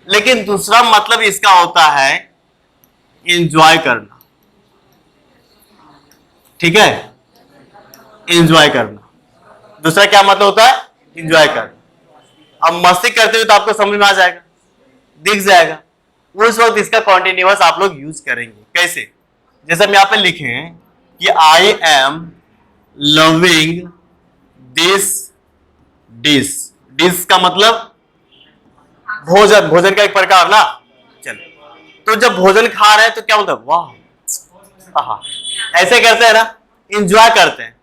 लेकिन दूसरा मतलब इसका होता है एंजॉय करना, ठीक है, एंजॉय करना। दूसरा क्या मतलब होता है? एंजॉय करना। अब मस्ती करते हुए तो आपको समझ में आ जाएगा, दिख जाएगा। उस वक्त इसका कॉन्टिन्यूअस आप लोग यूज करेंगे। कैसे? जैसे हम यहां पे लिखे हैं कि I am loving this dish. Dish का मतलब भोजन, भोजन का एक प्रकार ना। चलो, तो जब भोजन खा रहे हैं तो क्या बोलते हैं? वाह, आहा, ऐसे करते हैं ना, एंजॉय करते हैं।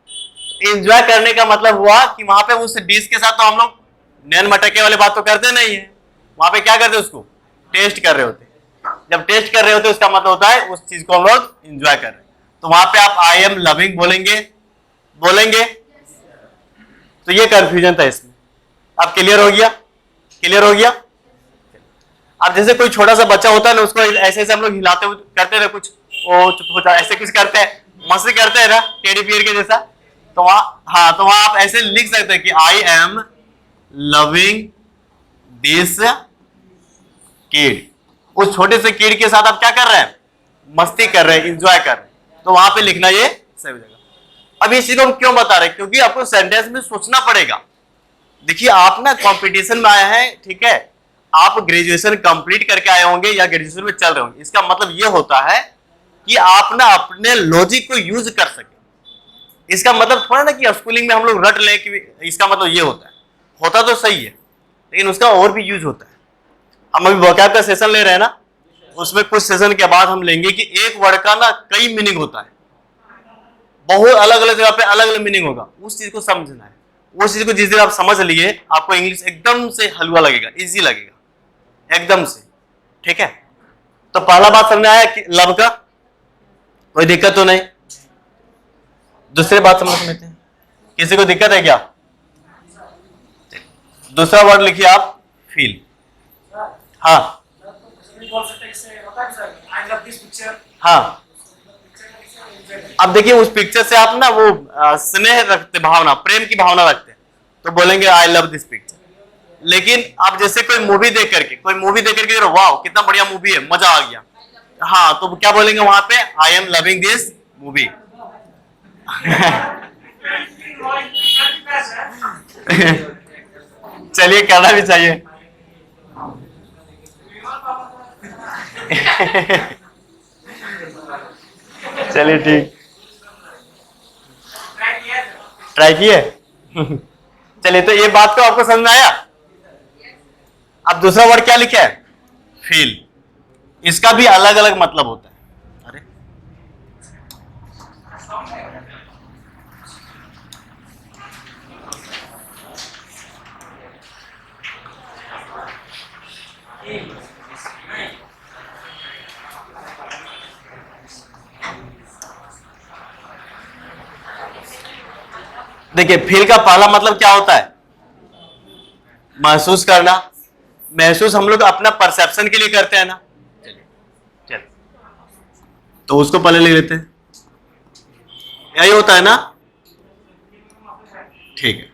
एंजॉय करने का मतलब हुआ कि वहां पे उस डिश के साथ तो हम लोग नैन मटके वाले बात तो करते नहीं है, वहां पे क्या करते? उसको टेस्ट कर रहे होते। जब टेस्ट कर रहे होते उसका मतलब होता है उस चीज को हम लोग एंजॉय कर रहे हैं। तो वहां पे आप आई एम लविंग बोलेंगे। तो ये कंफ्यूजन था इसमें। अब क्लियर हो गया? क्लियर हो गया? अब जैसे कोई छोटा सा बच्चा होता है ना, उसको ऐसे ऐसे हम लोग हिलाते हुए करते हैं कुछ, ओ चुप हो जा, ऐसे कुछ करते हैं, मस्ती करते हैं ना, टेडी बियर के जैसा। तो वहां, हाँ, तो वहां आप ऐसे लिख सकते हैं कि I am loving this kid. उस छोटे से किड के साथ आप क्या कर रहे हैं? मस्ती कर रहे हैं, एंजॉय कर रहे हैं। तो वहां पे लिखना ये सही हो जाएगा। अब इस चीज को हम क्यों बता रहे हैं? क्योंकि आपको सेंटेंस में सोचना पड़ेगा। देखिए, आप ना कंपटीशन में आए हैं, ठीक है, आप ग्रेजुएशन कंप्लीट करके आए होंगे या ग्रेजुएशन में चल रहे होंगे। इसका मतलब ये होता है कि आप ना अपने लॉजिक को यूज कर सके। इसका मतलब थोड़ा ना कि स्कूलिंग में हम लोग रट लें कि इसका मतलब ये होता है। होता तो सही है, लेकिन उसका और भी यूज होता है। हम अभी वोकैब का सेशन ले रहे हैं ना, उसमें कुछ सेशन के बाद हम लेंगे कि एक वर्ड का ना कई मीनिंग होता है, बहुत अलग अलग जगह पे अलग अलग मीनिंग होगा। उस चीज को समझना है। उस चीज को जिस दिन आप समझ लिए, आपको इंग्लिश एकदम से हलवा लगेगा, इजी लगेगा एकदम से, ठीक है। तो पहला बात समझ आया कि लव का कोई दिक्कत तो नहीं। दूसरी बात समझ लेते हैं, किसी को दिक्कत है क्या? दूसरा वर्ड लिखिए आप, फील। हाँ हाँ, अब देखिए उस पिक्चर से आप ना वो स्नेह रखते, भावना, प्रेम की भावना रखते हैं, तो बोलेंगे आई लव दिस पिक्चर। लेकिन आप जैसे कोई मूवी देख करके वाह कितना बढ़िया मूवी है, मजा आ गया, हाँ, तो क्या बोलेंगे वहां पे? I am loving this movie. चलिए, करना भी चाहिए। चलिए ठीक, ट्राई किए। चलिए, तो ये बात तो आपको समझ में आया। अब दूसरा वर्ड क्या लिखा है? फील। इसका भी अलग अलग मतलब होता है। अरे देखिए, फील का पहला मतलब क्या होता है? महसूस करना। महसूस हम लोग अपना परसेप्शन के लिए करते हैं ना। चलिए, तो उसको पहले ले लेते हैं। यही होता है ना? ठीक है।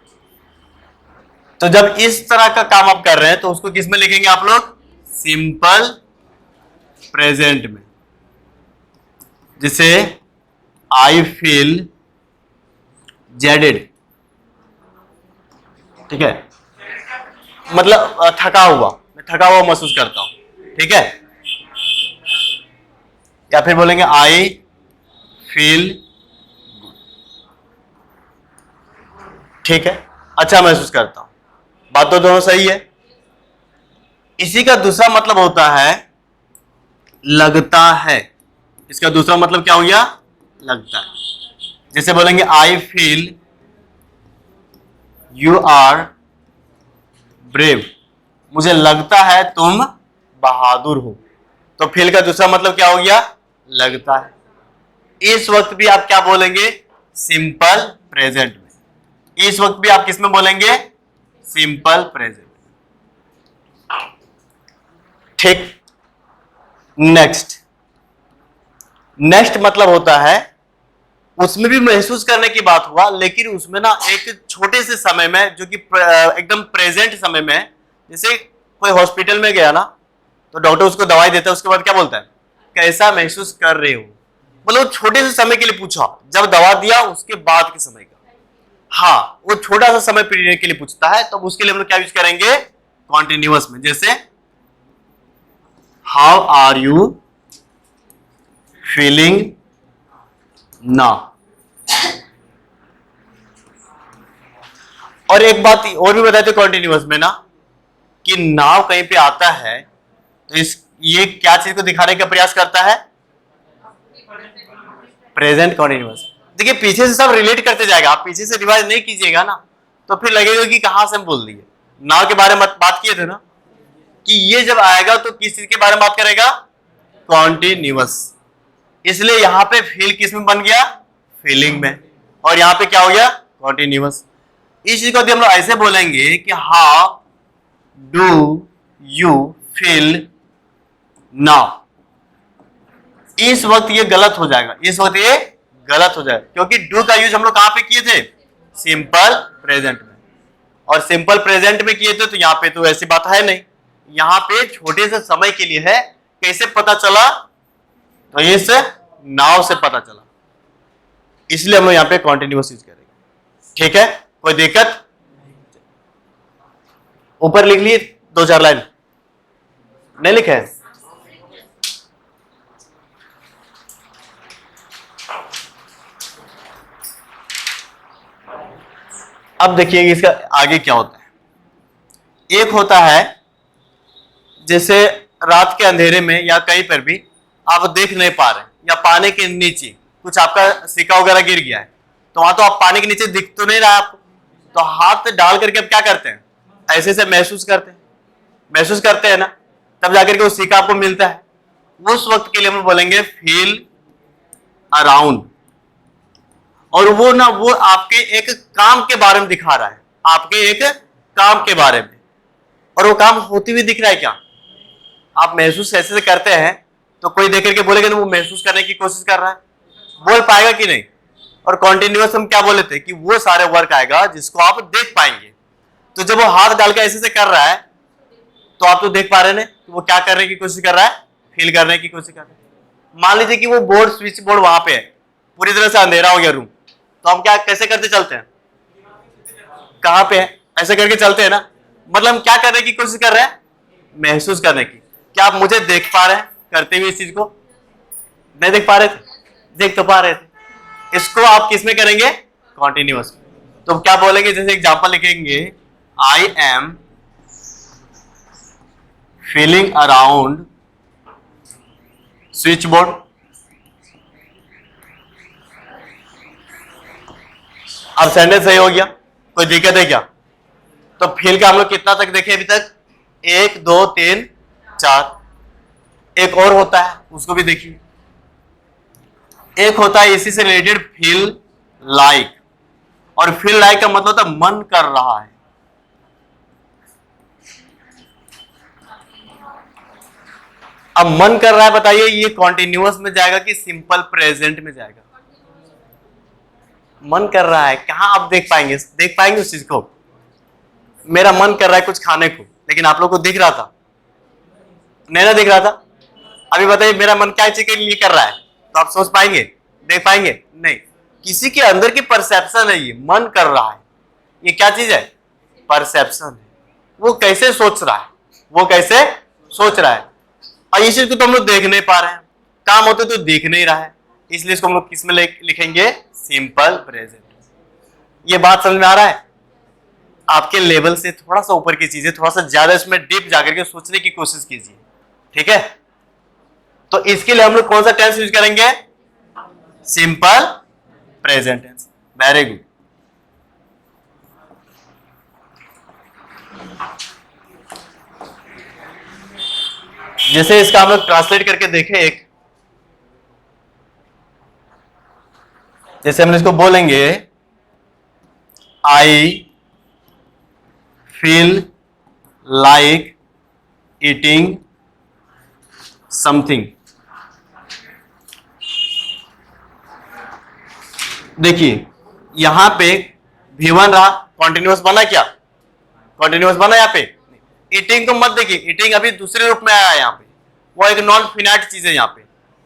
तो जब इस तरह का काम आप कर रहे हैं तो उसको किस में लिखेंगे आप लोग? सिंपल प्रेजेंट में। जिसे आई फील जेडेड, ठीक है, मतलब थका हुआ, मैं थका हुआ महसूस करता हूं, ठीक है। या फिर बोलेंगे आई फील, ठीक है, अच्छा महसूस करता हूं। बात तो दोनों सही है। इसी का दूसरा मतलब होता है लगता है। इसका दूसरा मतलब क्या हो गया? लगता है। जैसे बोलेंगे I feel you are brave, मुझे लगता है तुम बहादुर हो। तो फील का दूसरा मतलब क्या हो गया? लगता है। इस वक्त भी आप क्या बोलेंगे? सिंपल प्रेजेंट में। इस वक्त भी आप किस में बोलेंगे? Simple present. ठीक। नेक्स्ट मतलब होता है, उसमें भी महसूस करने की बात हुआ, लेकिन उसमें ना एक छोटे से समय में, जो कि एकदम प्रेजेंट समय में, जैसे कोई हॉस्पिटल में गया ना, तो डॉक्टर उसको दवाई देता है, उसके बाद क्या बोलता है? कैसा महसूस कर रहे हो? मतलब छोटे से समय के लिए पूछा, जब दवा दिया उसके बाद के समय का। हाँ, वो छोटा सा समय पीरियड के लिए पूछता है, तो उसके लिए हम लोग क्या यूज करेंगे? कॉन्टिन्यूअस में। जैसे how are you feeling now. और एक बात और भी बताते कॉन्टिन्यूअस में ना, कि नाव कहीं पे आता है तो ये क्या चीज को दिखाने का प्रयास करता है? Present continuous. देखिए, पीछे से सब रिलेट करते जाएगा, आप पीछे से रिवाइज नहीं कीजिएगा ना, तो फिर लगेगा कि कहां से हम बोल दिए। नाव के बारे में बात किए थे ना, कि ये जब आएगा तो किस चीज के बारे में बात करेगा? कॉन्टिन्यूअस। इसलिए यहां पे फील किस में बन गया? फीलिंग में। और यहां पे क्या हो गया? कॉन्टिन्यूअस। इस चीज को हम लोग ऐसे बोलेंगे कि how do you feel now. इस वक्त ये गलत हो जाएगा, इस वक्त ये गलत हो जाएगा, क्योंकि डू का यूज हम लोग कहां पे किए थे? सिंपल प्रेजेंट में। और सिंपल प्रेजेंट में किए थे, तो यहां पे तो ऐसी बात है नहीं, यहां पे छोटे से समय के लिए है। कैसे पता चला? तो इस नाव से पता चला, इसलिए हम लोग यहां पे कॉन्टिन्यूअस यूज करेंगे। ठीक है, कोई दिक्कत? ऊपर लिख लिए 2-4 लाइन, नहीं लिखे हैं? अब देखिए इसका आगे क्या होता है। एक होता है, जैसे रात के अंधेरे में या कहीं पर भी आप देख नहीं पा रहे, या पानी के नीचे कुछ आपका सिक्का वगैरह गिर गया है, तो वहां तो आप पानी के नीचे दिख तो नहीं रहा आपको, तो हाथ डाल करके अब क्या करते हैं? ऐसे से महसूस करते हैं ना, तब जाकर के वो सिक्का आपको मिलता है। उस वक्त के लिए हम बोलेंगे फील अराउंड। और वो ना, वो आपके एक काम के बारे में दिखा रहा है, आपके एक काम के बारे में, और वो काम होती हुई दिख रहा है क्या? आप महसूस ऐसे से करते हैं, तो कोई देख करके बोलेगा ना वो महसूस करने की कोशिश कर रहा है, बोल पाएगा कि नहीं? और कॉन्टिन्यूअस हम क्या बोले थे कि वो सारे वर्क आएगा जिसको आप देख पाएंगे। तो जब वो हाथ डाल के ऐसे से कर रहा है, तो आप तो देख पा रहे हैं कि वो क्या करने की कोशिश कर रहा है? फील करने की कोशिश कर रहा है। मान लीजिए कि वो बोर्ड, स्विच बोर्ड वहां पे है, पूरी तरह से अंधेरा हो गया रूम, तो हम क्या कैसे करते चलते हैं? कहां पे है? ऐसे करके चलते हैं ना। मतलब हम क्या करने की कोशिश कर रहे हैं? महसूस करने की। क्या आप मुझे देख पा रहे हैं करते हुए इस चीज को? नहीं देख पा रहे थे? देख तो पा रहे थे। इसको आप किस में करेंगे? कॉन्टिन्यूअस में। तो क्या बोलेंगे? जैसे एग्जांपल लिखेंगे, I am feeling around switch board. अब सेंटेंस सही हो गया, कोई दिक्कत है क्या? तो फील का हम लोग कितना तक देखे अभी तक? 1 2 3 4। एक और होता है, उसको भी देखिए। एक होता है इसी से रिलेटेड फील लाइक, और फील लाइक का मतलब होता है मन कर रहा है। अब मन कर रहा है, बताइए ये कॉन्टिन्यूअस में जाएगा कि सिंपल प्रेजेंट में जाएगा? मन कर रहा है, कहां आप देख पाएंगे उस चीज को? मेरा मन कर रहा है कुछ खाने को, लेकिन आप लोग को दिख रहा था? नहीं ना दिख रहा था? अभी बताइए मेरा मन क्या चीज के लिए कर रहा है, तो आप सोच पाएंगे, देख पाएंगे? नहीं। किसी के अंदर की परसेप्शन है, ये मन कर रहा है, ये क्या चीज है? परसेप्शन है। वो कैसे सोच रहा है, वो कैसे सोच रहा है। और इस चीज को तो हम लोग देख नहीं पा रहे हैं, काम होते तो दिख नहीं रहा है, इसलिए इसको हम लोग किस में लिखेंगे? Simple present. ये बात समझ में आ रहा है? आपके लेवल से थोड़ा सा ऊपर की चीजें, थोड़ा सा ज्यादा इसमें डीप जाकर के सोचने की कोशिश कीजिए, ठीक है? तो इसके लिए हम लोग कौन सा टेंस यूज करेंगे? Simple present tense. Very good. जैसे इसका हम लोग ट्रांसलेट करके देखें एक, जैसे हम इसको बोलेंगे, I feel like eating something. देखिए यहां पे V1 रहा, कॉन्टिन्यूअस बना क्या? कॉन्टिन्यूअस बना यहाँ पे? ईटिंग को मत देखिए, ईटिंग अभी दूसरे रूप में आया यहाँ पे, वो एक नॉन फिनाइट चीज है यहाँ पे,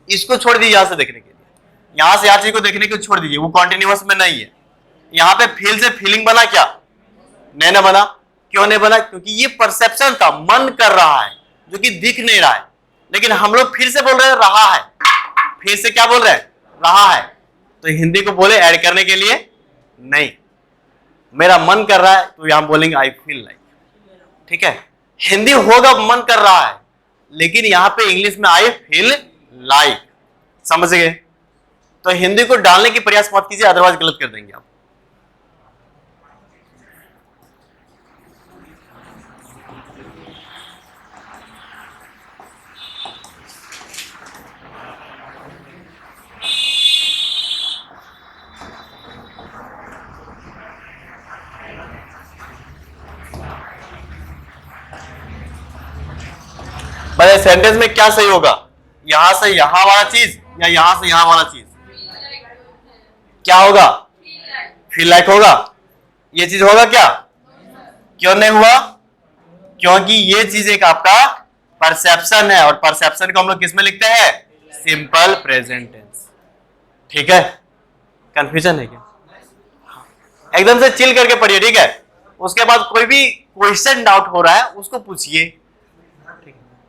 इसको छोड़ दीजिए यहां से देखने के लिए, यहां से हर चीज को देखने को छोड़ दीजिए, वो कॉन्टिन्यूअस में नहीं है। यहाँ पे फील से फीलिंग बना क्या? नहीं ना बना। क्यों नहीं बना? क्योंकि ये परसेप्शन था, मन कर रहा है, जो कि दिख नहीं रहा है। लेकिन हम लोग फिर से बोल रहे हैं रहा है, फिर से क्या बोल रहे हैं? रहा है। तो हिंदी को बोले ऐड करने के लिए नहीं, मेरा मन कर रहा है तो यहां बोलेंगे आई फील लाइक, ठीक है? हिंदी होगा मन कर रहा है, लेकिन यहां पे इंग्लिश में आई फील लाइक, समझ गए? तो हिंदी को डालने की प्रयास मत कीजिए, अदरवाइज गलत कर देंगे आप। भाई सेंटेंस में क्या सही होगा? यहां से यहां वाला चीज या यहां से यहां वाला चीज? क्या होगा? फील लाइक होगा। ये चीज होगा क्या? क्यों नहीं हुआ? क्योंकि ये चीज एक आपका परसेप्शन है, और परसेप्शन को हम लोग किस में लिखते हैं? सिंपल प्रेजेंट टेंस, ठीक है? कंफ्यूजन है क्या? एकदम से चिल करके पढ़िए, ठीक है? उसके बाद कोई भी क्वेश्चन डाउट हो रहा है उसको पूछिए।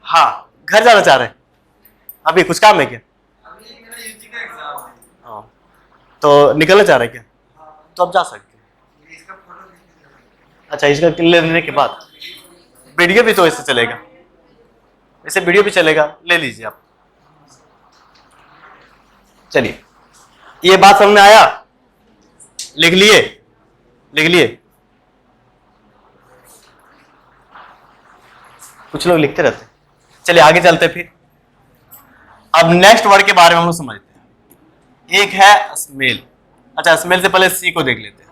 हाँ, घर जाना चाह रहे हैं अभी, कुछ काम है क्या? हाँ, तो निकलना चाह रहे हैं क्या? तो अब जा सकते हैं। अच्छा, इसका लेने के बाद वीडियो भी तो ऐसे चलेगा, ऐसे वीडियो भी चलेगा, ले लीजिए आप। चलिए, ये बात समझ में आया? लिख लिए? लिख लिए? कुछ लोग लिखते रहते हैं। चलिए आगे चलते फिर। अब नेक्स्ट वर्ड के बारे में हम लोग समझते हैं। एक है स्मेल। अच्छा, स्मेल से पहले सी को देख लेते हैं।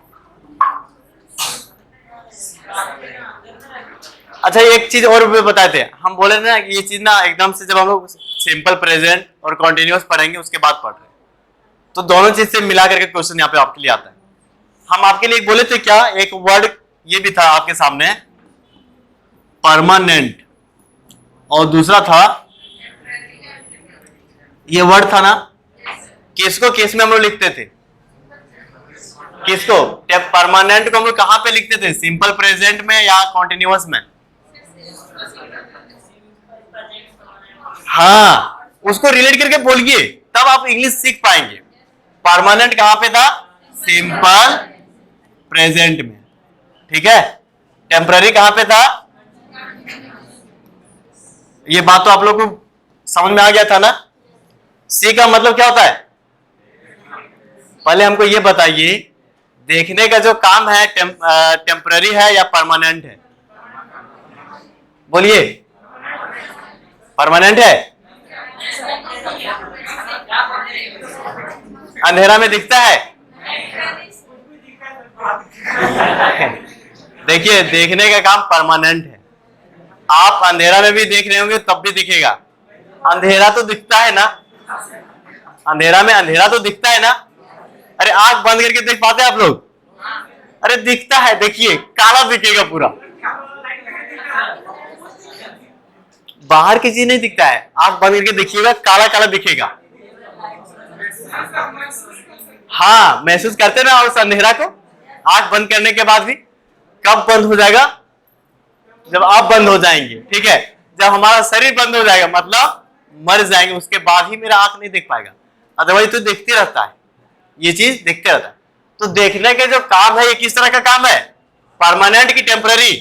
अच्छा, एक चीज और भी बताते हैं, हम बोले ना ये चीज ना एकदम से जब हम लोग सिंपल प्रेजेंट और कॉन्टिन्यूअस पढ़ेंगे उसके बाद पढ़ रहे हैं, तो दोनों चीज से मिला करके क्वेश्चन यहाँ पे आपके लिए आता है। हम आपके लिए बोले थे क्या? एक वर्ड ये भी था आपके सामने, परमानेंट, और दूसरा था ये वर्ड था ना, किसको केस में हम लोग लिखते थे? किसको? परमानेंट को हम लोग कहां पे लिखते थे? सिंपल प्रेजेंट में या कॉन्टिन्यूअस में? हाँ, उसको रिलेट करके बोलिए, तब आप इंग्लिश सीख पाएंगे। परमानेंट कहां पे था? सिंपल प्रेजेंट में, ठीक है। टेम्पररी कहां पे था? ये बात तो आप लोग को समझ में आ गया था ना। सी का मतलब क्या होता है? पहले हमको ये बताइए, देखने का जो काम है टेम्पररी है या परमानेंट है? बोलिए, परमानेंट है। अंधेरा में दिखता है? देखिए, देखने का काम परमानेंट है। आप अंधेरा में भी देख रहे होंगे तब भी दिखेगा। अंधेरा तो दिखता है ना, अंधेरा में अंधेरा तो दिखता है ना। अरे आंख बंद करके देख पाते हैं आप लोग? अरे दिखता है, देखिए काला दिखेगा पूरा। बाहर की चीज नहीं दिखता है, आंख बंद करके देखिएगा काला काला दिखेगा। हाँ, महसूस करते ना उस अंधेरा को आंख बंद करने के बाद भी। कब बंद हो जाएगा? जब आप बंद हो जाएंगे, ठीक है। जब हमारा शरीर बंद हो जाएगा मतलब मर जाएंगे, उसके बाद ही मेरा आंख नहीं देख पाएगा। अदरवाइज तो देखते रहता है, ये चीज देखते रहता है। तो देखने के जो काम है ये किस तरह का काम है? परमानेंट की टेम्पररी?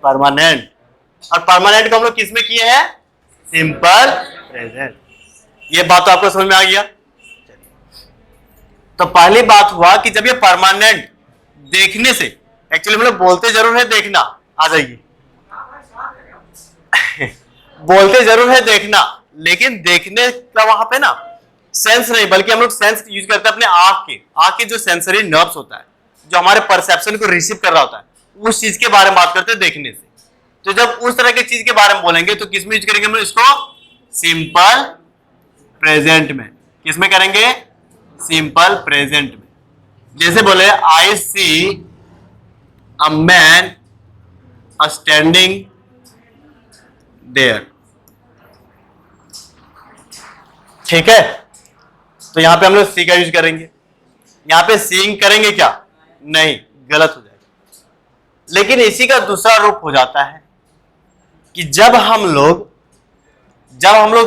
परमानेंट। और परमानेंट को हम लोग किस में किए हैं? Simple present. ये बात तो आपको समझ में आ गया। तो पहली बात हुआ कि जब ये परमानेंट देखने से, एक्चुअली हम लोग बोलते जरूर है देखना, आ जाइए बोलते जरूर है देखना, लेकिन देखने का वहां पे ना सेंस नहीं, बल्कि हम लोग सेंस यूज करते हैं अपने आंख के जो सेंसरी नर्व्स होता है, जो हमारे परसेप्शन को रिसीव कर रहा होता है, उस चीज के बारे में बात करते हैं देखने से। तो जब उस तरह की चीज के बारे में बोलेंगे तो किस में यूज करेंगे हम लोग इसको? सिंपल प्रेजेंट में। किस में करेंगे? सिंपल प्रेजेंट में। जैसे बोले आई सी अ मैन स्टैंडिंग देयर, ठीक है। तो यहां पे हम लोग सी का यूज करेंगे। यहां पे सीइंग करेंगे क्या? नहीं, गलत हो जाएगा। लेकिन इसी का दूसरा रूप हो जाता है कि जब हम लोग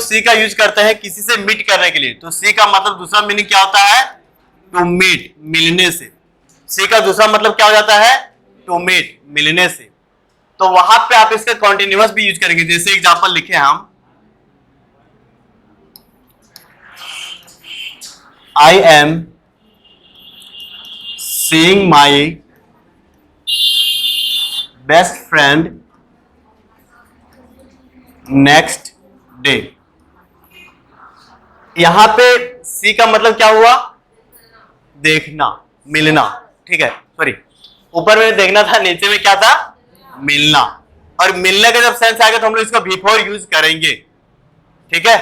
सी का यूज करते हैं किसी से मीट करने के लिए, तो सी का मतलब दूसरा मीनिंग क्या होता है? टू मीट, मिलने से। सी का दूसरा मतलब क्या हो जाता है? टू मीट, मिलने से। तो वहां पे आप इसका कॉन्टिन्यूअस भी यूज करेंगे। जैसे एग्जांपल लिखे हम, I am seeing my best friend next day. यहां पे सी का मतलब क्या हुआ? देखना, मिलना, ठीक है। सॉरी, ऊपर में देखना था, नीचे में क्या था? मिलना। और मिलने का जब सेंस आएगा तो हम लोग इसको बिफोर यूज करेंगे, ठीक है।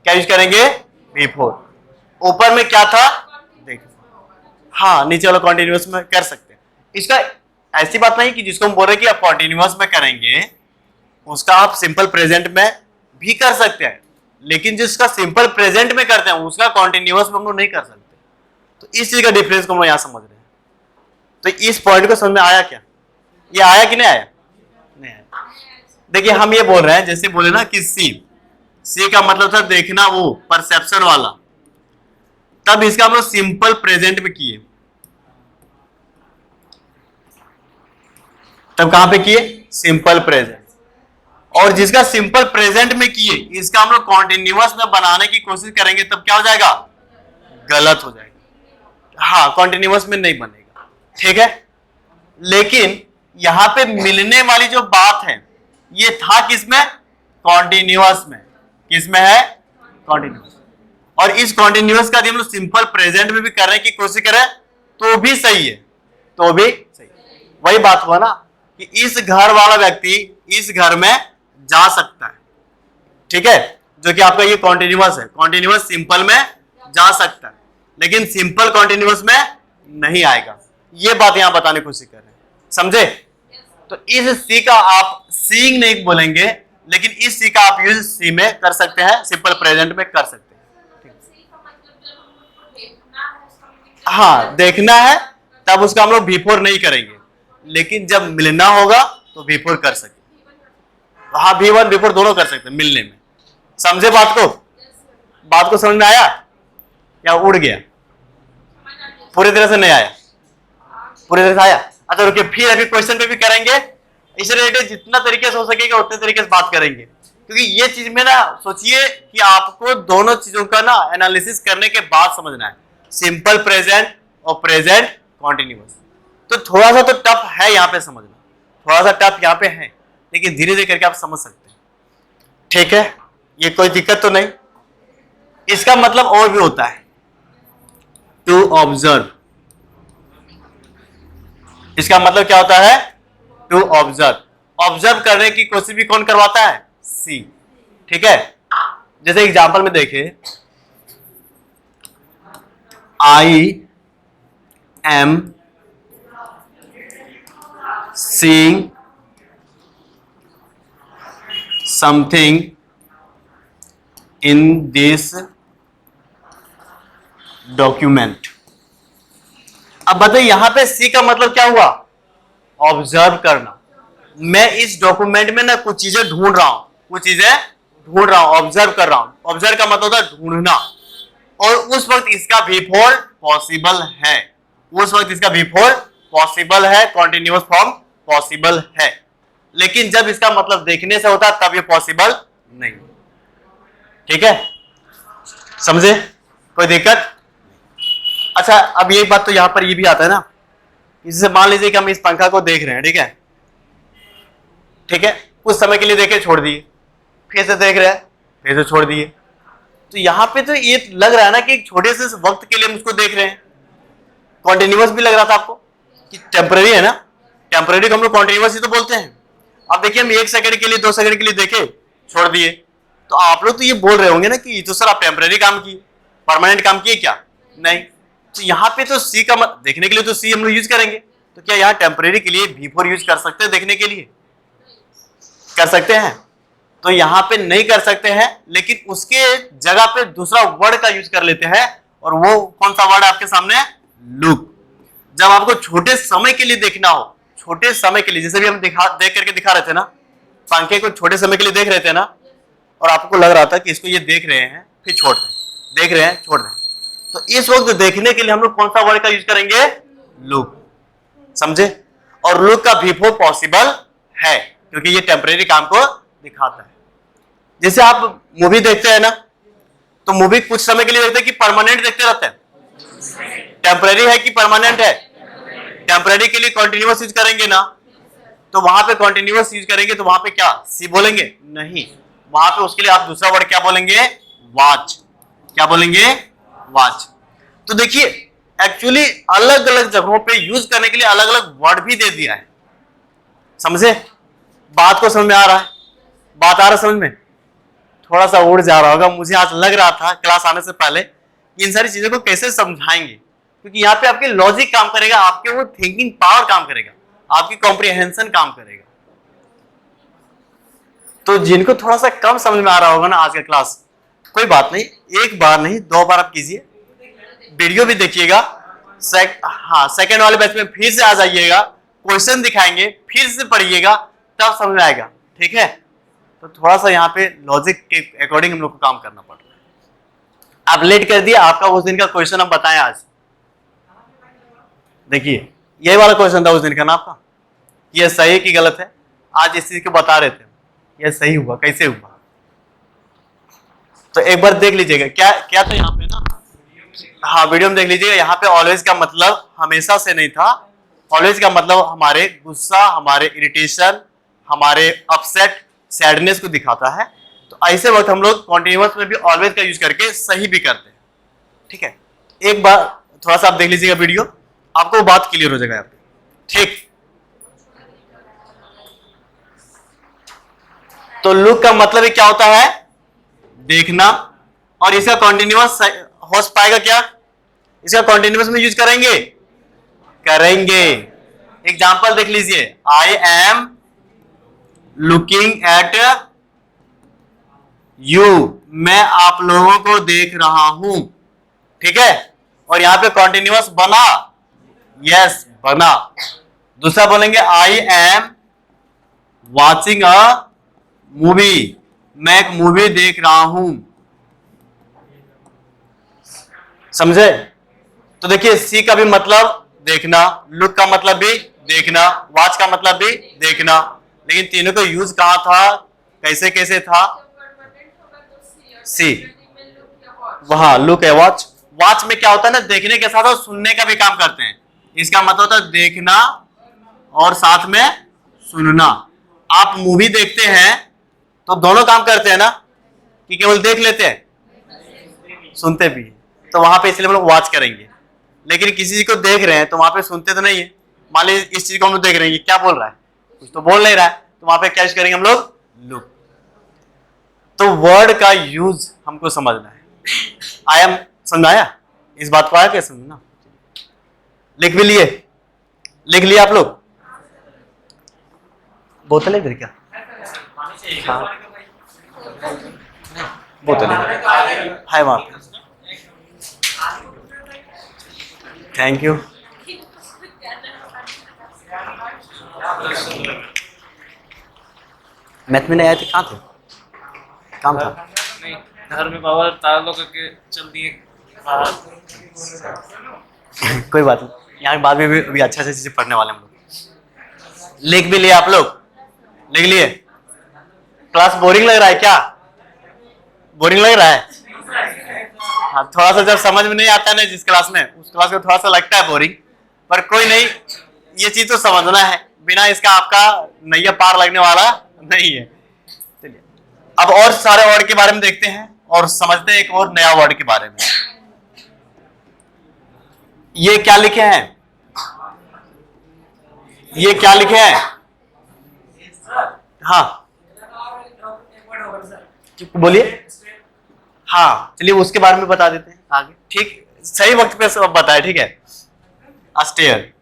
क्या यूज करेंगे? बिफोर। ऊपर में क्या था? देखना। हाँ, नीचे वाला कॉन्टिन्यूअस में कर सकते हैं। इसका ऐसी बात नहीं कि जिसको हम बोल रहे हैं कि आप कॉन्टिन्यूअस में करेंगे उसका आप सिंपल प्रेजेंट में भी कर सकते हैं, लेकिन जिसका सिंपल प्रेजेंट में करते हैं उसका कॉन्टिन्यूअस में हम लोग नहीं कर सकते। तो इस चीज का डिफरेंस को हम यहां समझ रहे हैं। तो इस पॉइंट को समझ में आया क्या? ये आया कि नहीं आया? नहीं आया। देखिए, हम ये बोल रहे हैं, जैसे बोले ना कि सी का मतलब था देखना, वो परसेप्शन वाला। तब इसका हम लोग सिंपल प्रेजेंट में किए। तब कहां पे किए? Simple present. और जिसका सिंपल प्रेजेंट में किए, इसका हम लोग कॉन्टिन्यूअस में बनाने की कोशिश करेंगे, तब क्या हो जाएगा? गलत हो जाएगा। हाँ, कॉन्टिन्यूअस में नहीं बनेगा, ठीक है। लेकिन यहां पे मिलने वाली जो बात है ये था किसमें? कॉन्टिन्यूअस में। किसमें है? कॉन्टिन्यूअस। और इस कॉन्टिन्यूअस का यदि हम लोग सिंपल प्रेजेंट में भी करने की कोशिश करें तो भी सही है, तो भी सही। वही बात हुआ ना कि इस घर वाला व्यक्ति इस घर में जा सकता है, ठीक है, जो कि आपका ये कॉन्टिन्यूअस है। कॉन्टिन्यूअस सिंपल में जा सकता है, लेकिन सिंपल कॉन्टिन्यूअस में नहीं आएगा। ये बात यहां बताने की कोशिश कर रहे हैं, समझे? तो इस सी का आप सीइंग नहीं बोलेंगे, लेकिन इस सी का आप यूज सी में कर सकते हैं, सिंपल प्रेजेंट में कर सकते हैं। हाँ, देखना है तब उसका हम लोग बिफोर नहीं करेंगे, लेकिन जब मिलना होगा तो बिफोर कर सकते। हाँ, भी1 बिफोर दोनों कर सकते हैं मिलने में। समझे बात को? बात को समझ में आया या उड़ गया? पूरी तरह से नहीं आया? पूरी तरह से आया? अच्छा रुकिए, फिर अभी क्वेश्चन पे भी करेंगे, इस रिलेटेड जितना तरीके से हो सकेगा उतने तरीके से बात करेंगे, क्योंकि ये चीज में ना सोचिए कि आपको दोनों चीजों का ना एनालिसिस करने के बाद समझना है, सिंपल प्रेजेंट और प्रेजेंट कॉन्टिन्यूअस। तो थोड़ा सा तो टफ है यहाँ पे समझना, थोड़ा सा टफ यहाँ पे है, लेकिन धीरे धीरे करके आप समझ सकते हैं। ठीक है, ये कोई दिक्कत तो नहीं। इसका मतलब और भी होता है, टू ऑब्जर्व। इसका मतलब क्या होता है? To observe. ऑब्जर्व करने की कोशिश भी कौन करवाता है? सी। ठीक है, जैसे एग्जांपल में देखिए, I am seeing something in this document. अब बताइए यहां पे सी का मतलब क्या हुआ? ऑब्जर्व करना। मैं इस डॉक्यूमेंट में ना कुछ चीजें ढूंढ रहा हूं, कुछ चीजें ढूंढ रहा हूं, ऑब्जर्व कर रहा हूं। ऑब्जर्व का मतलब होता है ढूंढना, और उस वक्त इसका बिफोर पॉसिबल है, उस वक्त इसका बिफोर पॉसिबल है, कॉन्टिन्यूअस फॉर्म पॉसिबल है। लेकिन जब इसका मतलब देखने से होता है तब ये पॉसिबल नहीं। ठीक है, समझे? कोई दिक्कत? अच्छा, अब ये बात तो यहां पर ये भी आता है ना, जैसे मान लीजिए कि हम इस पंखा को देख रहे हैं, ठीक है, ठीक है, कुछ समय के लिए देखे छोड़ दिए, फिर से देख रहे हैं, फिर से छोड़ दिए। तो यहां पे तो ये लग रहा है ना कि एक छोटे से वक्त के लिए हम उसको देख रहे हैं। कॉन्टिन्यूअस भी लग रहा था आपको कि टेम्पररी है ना, टेम्पररी को हम लोग कॉन्टिन्यूअस ही तो बोलते हैं। अब देखिए हम 1 सेकंड के लिए 2 सेकंड के लिए देखे छोड़ दिए, तो आप लोग तो ये बोल रहे होंगे ना कि तो सर आप टेम्पररी काम किए, परमानेंट काम किए क्या? नहीं। तो यहाँ पे तो सी का देखने के लिए तो सी हम लोग यूज करेंगे, तो क्या यहाँ टेम्पररी के लिए बिफोर यूज कर सकते हैं? देखने के लिए कर सकते हैं? तो यहाँ पे नहीं कर सकते हैं, लेकिन उसके जगह पे दूसरा वर्ड का यूज कर लेते हैं, और वो कौन सा वर्ड है आपके सामने? लुक। जब आपको छोटे समय के लिए देखना हो, छोटे समय के लिए, जैसे भी हम देख करके दिखा रहे थे ना, पंखे को छोटे समय के लिए देख रहे थे ना, और आपको लग रहा था कि इसको ये देख रहे हैं फिर छोड़ रहे हैं, देख रहे हैं छोड़ रहे हैं, तो इस वक्त देखने के लिए हम लोग कौन सा वर्ड का यूज करेंगे? लुक। समझे? और लुक का बिफोर पॉसिबल है, क्योंकि ये टेम्परेरी काम को दिखाता है। जैसे आप मूवी देखते हैं ना, तो मूवी कुछ समय के लिए देखते हैं कि परमानेंट देखते रहते हैं? टेम्परेरी है कि परमानेंट है? टेम्परेरी के लिए कॉन्टिन्यूअस यूज करेंगे ना, तो वहां पे कॉन्टिन्यूअस यूज करेंगे तो वहां पे क्या सी बोलेंगे? नहीं, वहां पे उसके लिए आप दूसरा वर्ड क्या बोलेंगे? वॉच। क्या बोलेंगे? वॉच। तो देखिए एक्चुअली अलग अलग जगहों पे यूज करने के लिए अलग अलग वर्ड भी दे दिया है। समझे? बात को समझ में आ रहा है? बात आ रहा है समझ में? थोड़ा सा उड़ जा रहा होगा, मुझे आज लग रहा था क्लास आने से पहले इन सारी चीजों को कैसे समझाएंगे, क्योंकि यहाँ पे आपके लॉजिक काम करेगा, आपके वो थिंकिंग पावर काम करेगा, आपकी कॉम्प्रिहेंशन काम करेगा। तो जिनको थोड़ा सा कम समझ में आ रहा होगा ना आज का क्लास, कोई बात नहीं, एक बार नहीं 2 बार आप कीजिए, वीडियो भी देखिएगा, सेकंड वाले बैच में फिर से आ जाइएगा, क्वेश्चन दिखाएंगे, फिर से पढ़िएगा, तब समझ में आएगा। ठीक है? तो थोड़ा सा यहाँ पे लॉजिक के अकॉर्डिंग हम लोग को काम करना पड़ रहा है। आप लेट कर दिए, आपका उस दिन का क्वेश्चन हम बताएं आज। देखिए यही वाला क्वेश्चन था उस दिन का ना आपका, ये सही है कि गलत है, आज इस चीज को बता रहे थे, ये सही हुआ कैसे हुआ, तो एक बार देख लीजिएगा। क्या क्या तो यहाँ पे ना, हाँ वीडियो में देख लीजिएगा। यहाँ पे ऑलवेज का मतलब हमेशा से नहीं था, ऑलवेज का मतलब हमारे गुस्सा, हमारे इरिटेशन, हमारे अपसेट, सैडनेस को दिखाता है। तो ऐसे वक्त हम लोग कॉन्टिन्यूअस में भी ऑलवेज का यूज करके सही भी करते हैं। ठीक है, एक बार थोड़ा सा आप देख लीजिएगा वीडियो, आपको बात क्लियर हो जाएगा यहाँ पे। ठीक, तो लुक का मतलब ही क्या होता है? देखना, और इसका कॉन्टिन्यूअस हो पाएगा क्या? इसका कॉन्टिन्यूअस में यूज करेंगे? करेंगे। एग्जांपल देख लीजिए, I am looking at you, मैं आप लोगों को देख रहा हूं। ठीक है, और यहां पे कॉन्टिन्यूअस बना, यस बना। दूसरा बोलेंगे I am watching a movie, मैं एक मूवी देख रहा हूं। समझे? तो देखिए सी का भी मतलब देखना, लुक का मतलब भी देखना, वॉच का मतलब भी देखना, लेकिन तीनों का यूज कहाँ था, कैसे कैसे था? सी, वहां लुक है वॉच। वॉच में क्या होता है ना, देखने के साथ साथ सुनने का भी काम करते हैं। इसका मतलब होता है देखना और साथ में सुनना। आप मूवी देखते हैं तो दोनों काम करते हैं ना, कि केवल देख लेते हैं, सुनते भी हैं। तो वहां पे इसलिए हम लोग वॉच करेंगे। लेकिन किसी चीज को देख रहे हैं तो वहां पे सुनते तो नहीं है। मान लीजिए इस चीज को हम लोग देख रहे हैं, ये क्या बोल रहा है, कुछ तो बोल नहीं रहा है, तो वहां पे क्या यूज करेंगे हम लोग? लुक। तो वर्ड का यूज हमको समझना है। आया समझाया? इस बात को आया क्या समझना? लिख भी लिए? लिख लिया आप लोग? बोतल इधर क्या? हाँ बोतल है वहां पे। Thank you. मैथ में नहीं आए थे, कहाँ थे? काम था? नहीं, घर में पावर तार लो करके चल दिए। कोई बात नहीं, यहाँ बाद में भी अच्छा से चीजें पढ़ने वाले हम लोग। लिख भी लिए आप लोग? लिख लिए? क्लास बोरिंग लग रहा है क्या? बोरिंग लग रहा है? हाँ, थोड़ा सा जब समझ में नहीं आता ना जिस क्लास में, उस क्लास में थोड़ा सा लगता है बोरिंग, पर कोई नहीं, ये चीज तो समझना है, बिना इसका आपका नैया पार लगने वाला नहीं है। चलिए अब और सारे वर्ड के बारे में देखते हैं और समझते हैं एक और नया वर्ड के बारे में। ये क्या लिखे हैं? ये क्या लिखे हैं? हाँ बोलिए। हाँ चलिए उसके बारे में बता देते हैं आगे। ठीक, सही वक्त पे सब बताए, ठीक है। अस्टेयर,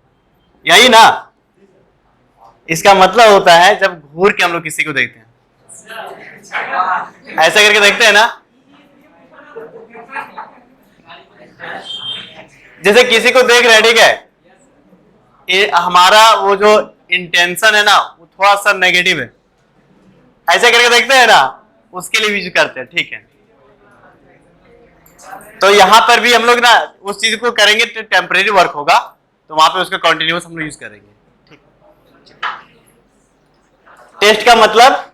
यही ना? इसका मतलब होता है जब घूर के हम लोग किसी को देखते हैं, ऐसा करके देखते हैं ना। जैसे किसी को देख रहे हैं, ठीक है, ये हमारा वो जो इंटेंशन है ना वो थोड़ा सा नेगेटिव है, ऐसे करके देखते हैं ना, उसके लिए यूज करते हैं, ठीक है। तो यहां पर भी हम लोग ना उस चीज को करेंगे तो टेम्परेरी वर्क होगा, तो वहां पे उसका कंटिन्यूअस हम लोग यूज करेंगे, ठीक। टेस्ट का मतलब?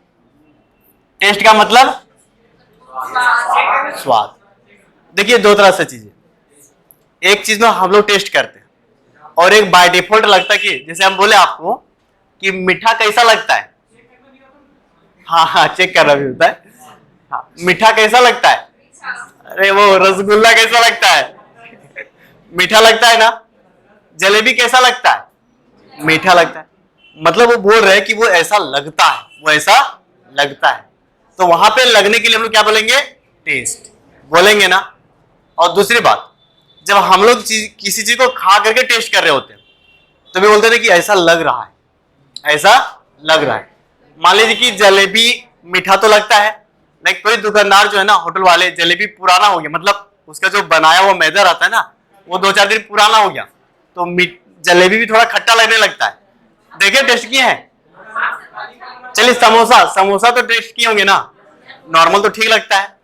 टेस्ट का मतलब स्वाद। देखिए दो तरह से चीजें, एक चीज में हम लोग टेस्ट करते हैं और एक बाय डिफॉल्ट लगता है, कि जैसे हम बोले आपको कि मीठा कैसा लगता है, हाँ हाँ चेक करना भी होता है। हाँ, मीठा कैसा लगता है? अरे वो रसगुल्ला कैसा लगता है? मीठा लगता है ना। जलेबी कैसा लगता है? मीठा लगता है। मतलब वो बोल रहे हैं कि वो ऐसा लगता है, वो ऐसा लगता है। तो वहां पे लगने के लिए हम लोग क्या बोलेंगे? टेस्ट बोलेंगे ना। और दूसरी बात, जब हम लोग किसी चीज को खा करके टेस्ट कर रहे होते हैं तो भी बोलते हैं कि ऐसा लग रहा है, ऐसा लग रहा है। मान लीजिए कि जलेबी मीठा तो लगता है, लेकिन कोई दुकानदार जो है ना, होटल वाले, जलेबी पुराना हो गया, मतलब उसका जो बनाया हुआ मैदा रहता है ना वो 2-4 दिन पुराना हो गया, तो जलेबी भी थोड़ा खट्टा लगने लगता है। देखिए टेस्ट किए हैं? चलिए समोसा, समोसा तो टेस्ट किए होंगे ना। नॉर्मल तो ठीक लगता है,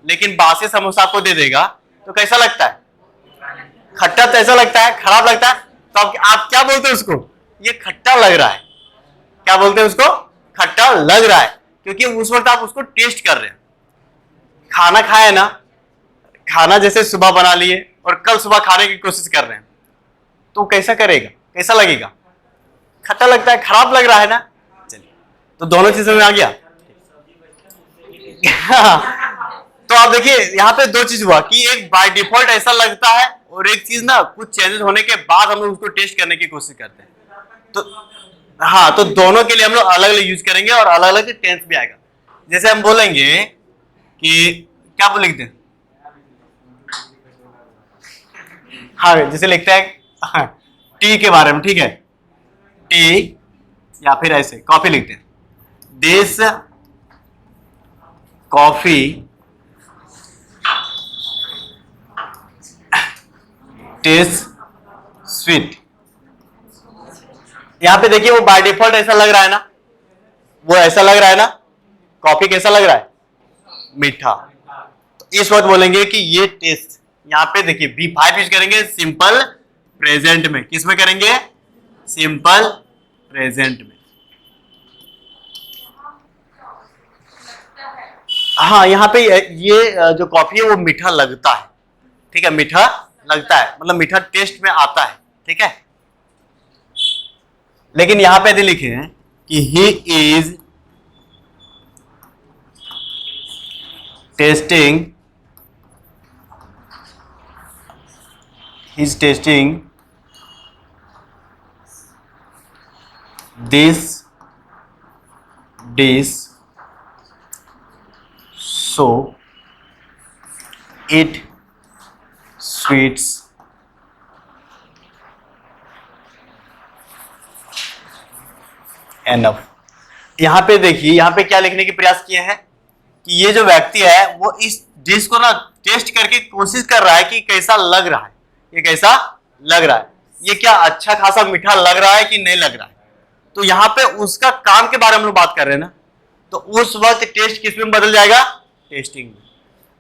लेकिन बासी समोसा आपको दे देगा तो कैसा लगता है? खट्टा तो ऐसा लगता है, खराब लगता है। तो आप क्या बोलते हैं उसको? ये खट्टा लग रहा है। क्या बोलते हैं उसको? खट्टा लग रहा है, क्योंकि उस वक्त आप उसको टेस्ट कर रहे हैं। खाना खाए ना, खाना जैसे सुबह बना लिए और कल सुबह खाने की कोशिश कर रहे हैं, तो कैसा करेगा, कैसा लगेगा? खट्टा लगता है, खराब लग रहा है ना। चलिए, तो दोनों चीजों में आ गया। तो आप देखिए यहाँ पे दो चीज हुआ कि एक बाय डिफॉल्ट ऐसा लगता है और एक चीज ना कुछ चेंजेस होने के बाद हम लोग उसको टेस्ट करने की कोशिश करते हैं। तो हाँ, तो दोनों के लिए हम लोग अलग अलग यूज करेंगे और अलग अलग टेंस भी आएगा। जैसे हम बोलेंगे कि क्या बोल लिखते हैं? हाँ जैसे लिखते हैं टी के बारे में, ठीक है, टी, या फिर ऐसे कॉफी लिखते हैं, दिस कॉफी टेस्ट स्वीट। यहां पे देखिए वो बाय डिफॉल्ट ऐसा लग रहा है ना, वो ऐसा लग रहा है ना। कॉफी कैसा लग रहा है? मीठा। तो इस वक्त बोलेंगे कि ये टेस्ट, यहाँ पे देखिए V5 यूज करेंगे सिंपल प्रेजेंट में। किस में करेंगे? सिंपल प्रेजेंट में। हाँ, यहाँ पे ये जो कॉफी है वो मीठा लगता है, ठीक है, मीठा लगता है मतलब मीठा टेस्ट में आता है, ठीक है। लेकिन यहां पे यदि लिखे हैं कि he is testing this dish so it sweets enough। यहां पे देखिए, यहां पे क्या लिखने की प्रयास किए हैं कि ये जो व्यक्ति है वो इस डिश को ना टेस्ट करके कोशिश कर रहा है कि कैसा लग रहा है, ये कैसा लग रहा है, ये क्या अच्छा खासा मीठा लग रहा है कि नहीं लग रहा है। तो यहां पे उसका काम के बारे में हम लोग बात कर रहे हैं ना, तो उस वक्त टेस्ट किस में बदल जाएगा? टेस्टिंग में।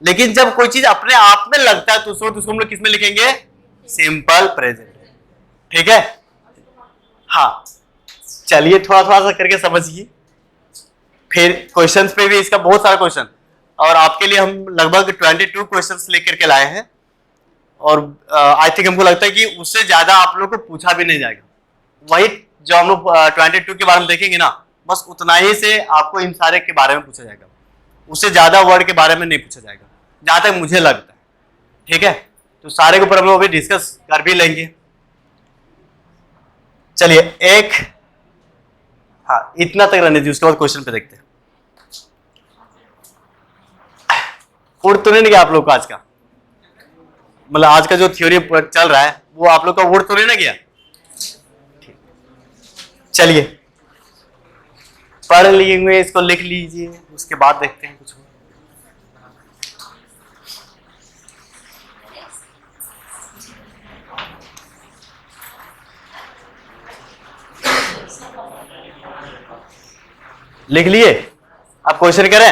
लेकिन जब कोई चीज अपने आप में लगता है तो उस वक्त उसको हम लोग किस में लिखेंगे? सिंपल प्रेजेंट, ठीक है। हाँ, चलिए थोड़ा थोड़ा सा करके समझिए, फिर क्वेश्चंस पे भी इसका बहुत सारा क्वेश्चन, और आपके लिए हम लगभग 22 क्वेश्चंस लेकर के लाए हैं, और आई थिंक हमको लगता है कि उससे ज्यादा आप लोग को पूछा भी नहीं जाएगा। वही जो हम लोग 22 के बारे में देखेंगे ना, बस उतना ही से आपको इन सारे के बारे में पूछा जाएगा, उससे ज्यादा वर्ड के बारे में नहीं पूछा जाएगा जहां तक मुझे लगता है, ठीक है। तो सारे के ऊपर हम लोग अभी डिस्कस कर भी लेंगे। चलिए एक, हाँ इतना तक रहने दीजिए, उसके बाद क्वेश्चन पे देखते हैं। उड़ तो नहीं गया आप लोग का आज का, मतलब आज का जो थ्योरी चल रहा है वो आप लोग का उड़ तो नहीं ना गया? चलिए पढ़ लेंगे, इसको लिख लीजिए, उसके बाद देखते हैं कुछ। लिख लिए? आप क्वेश्चन करें?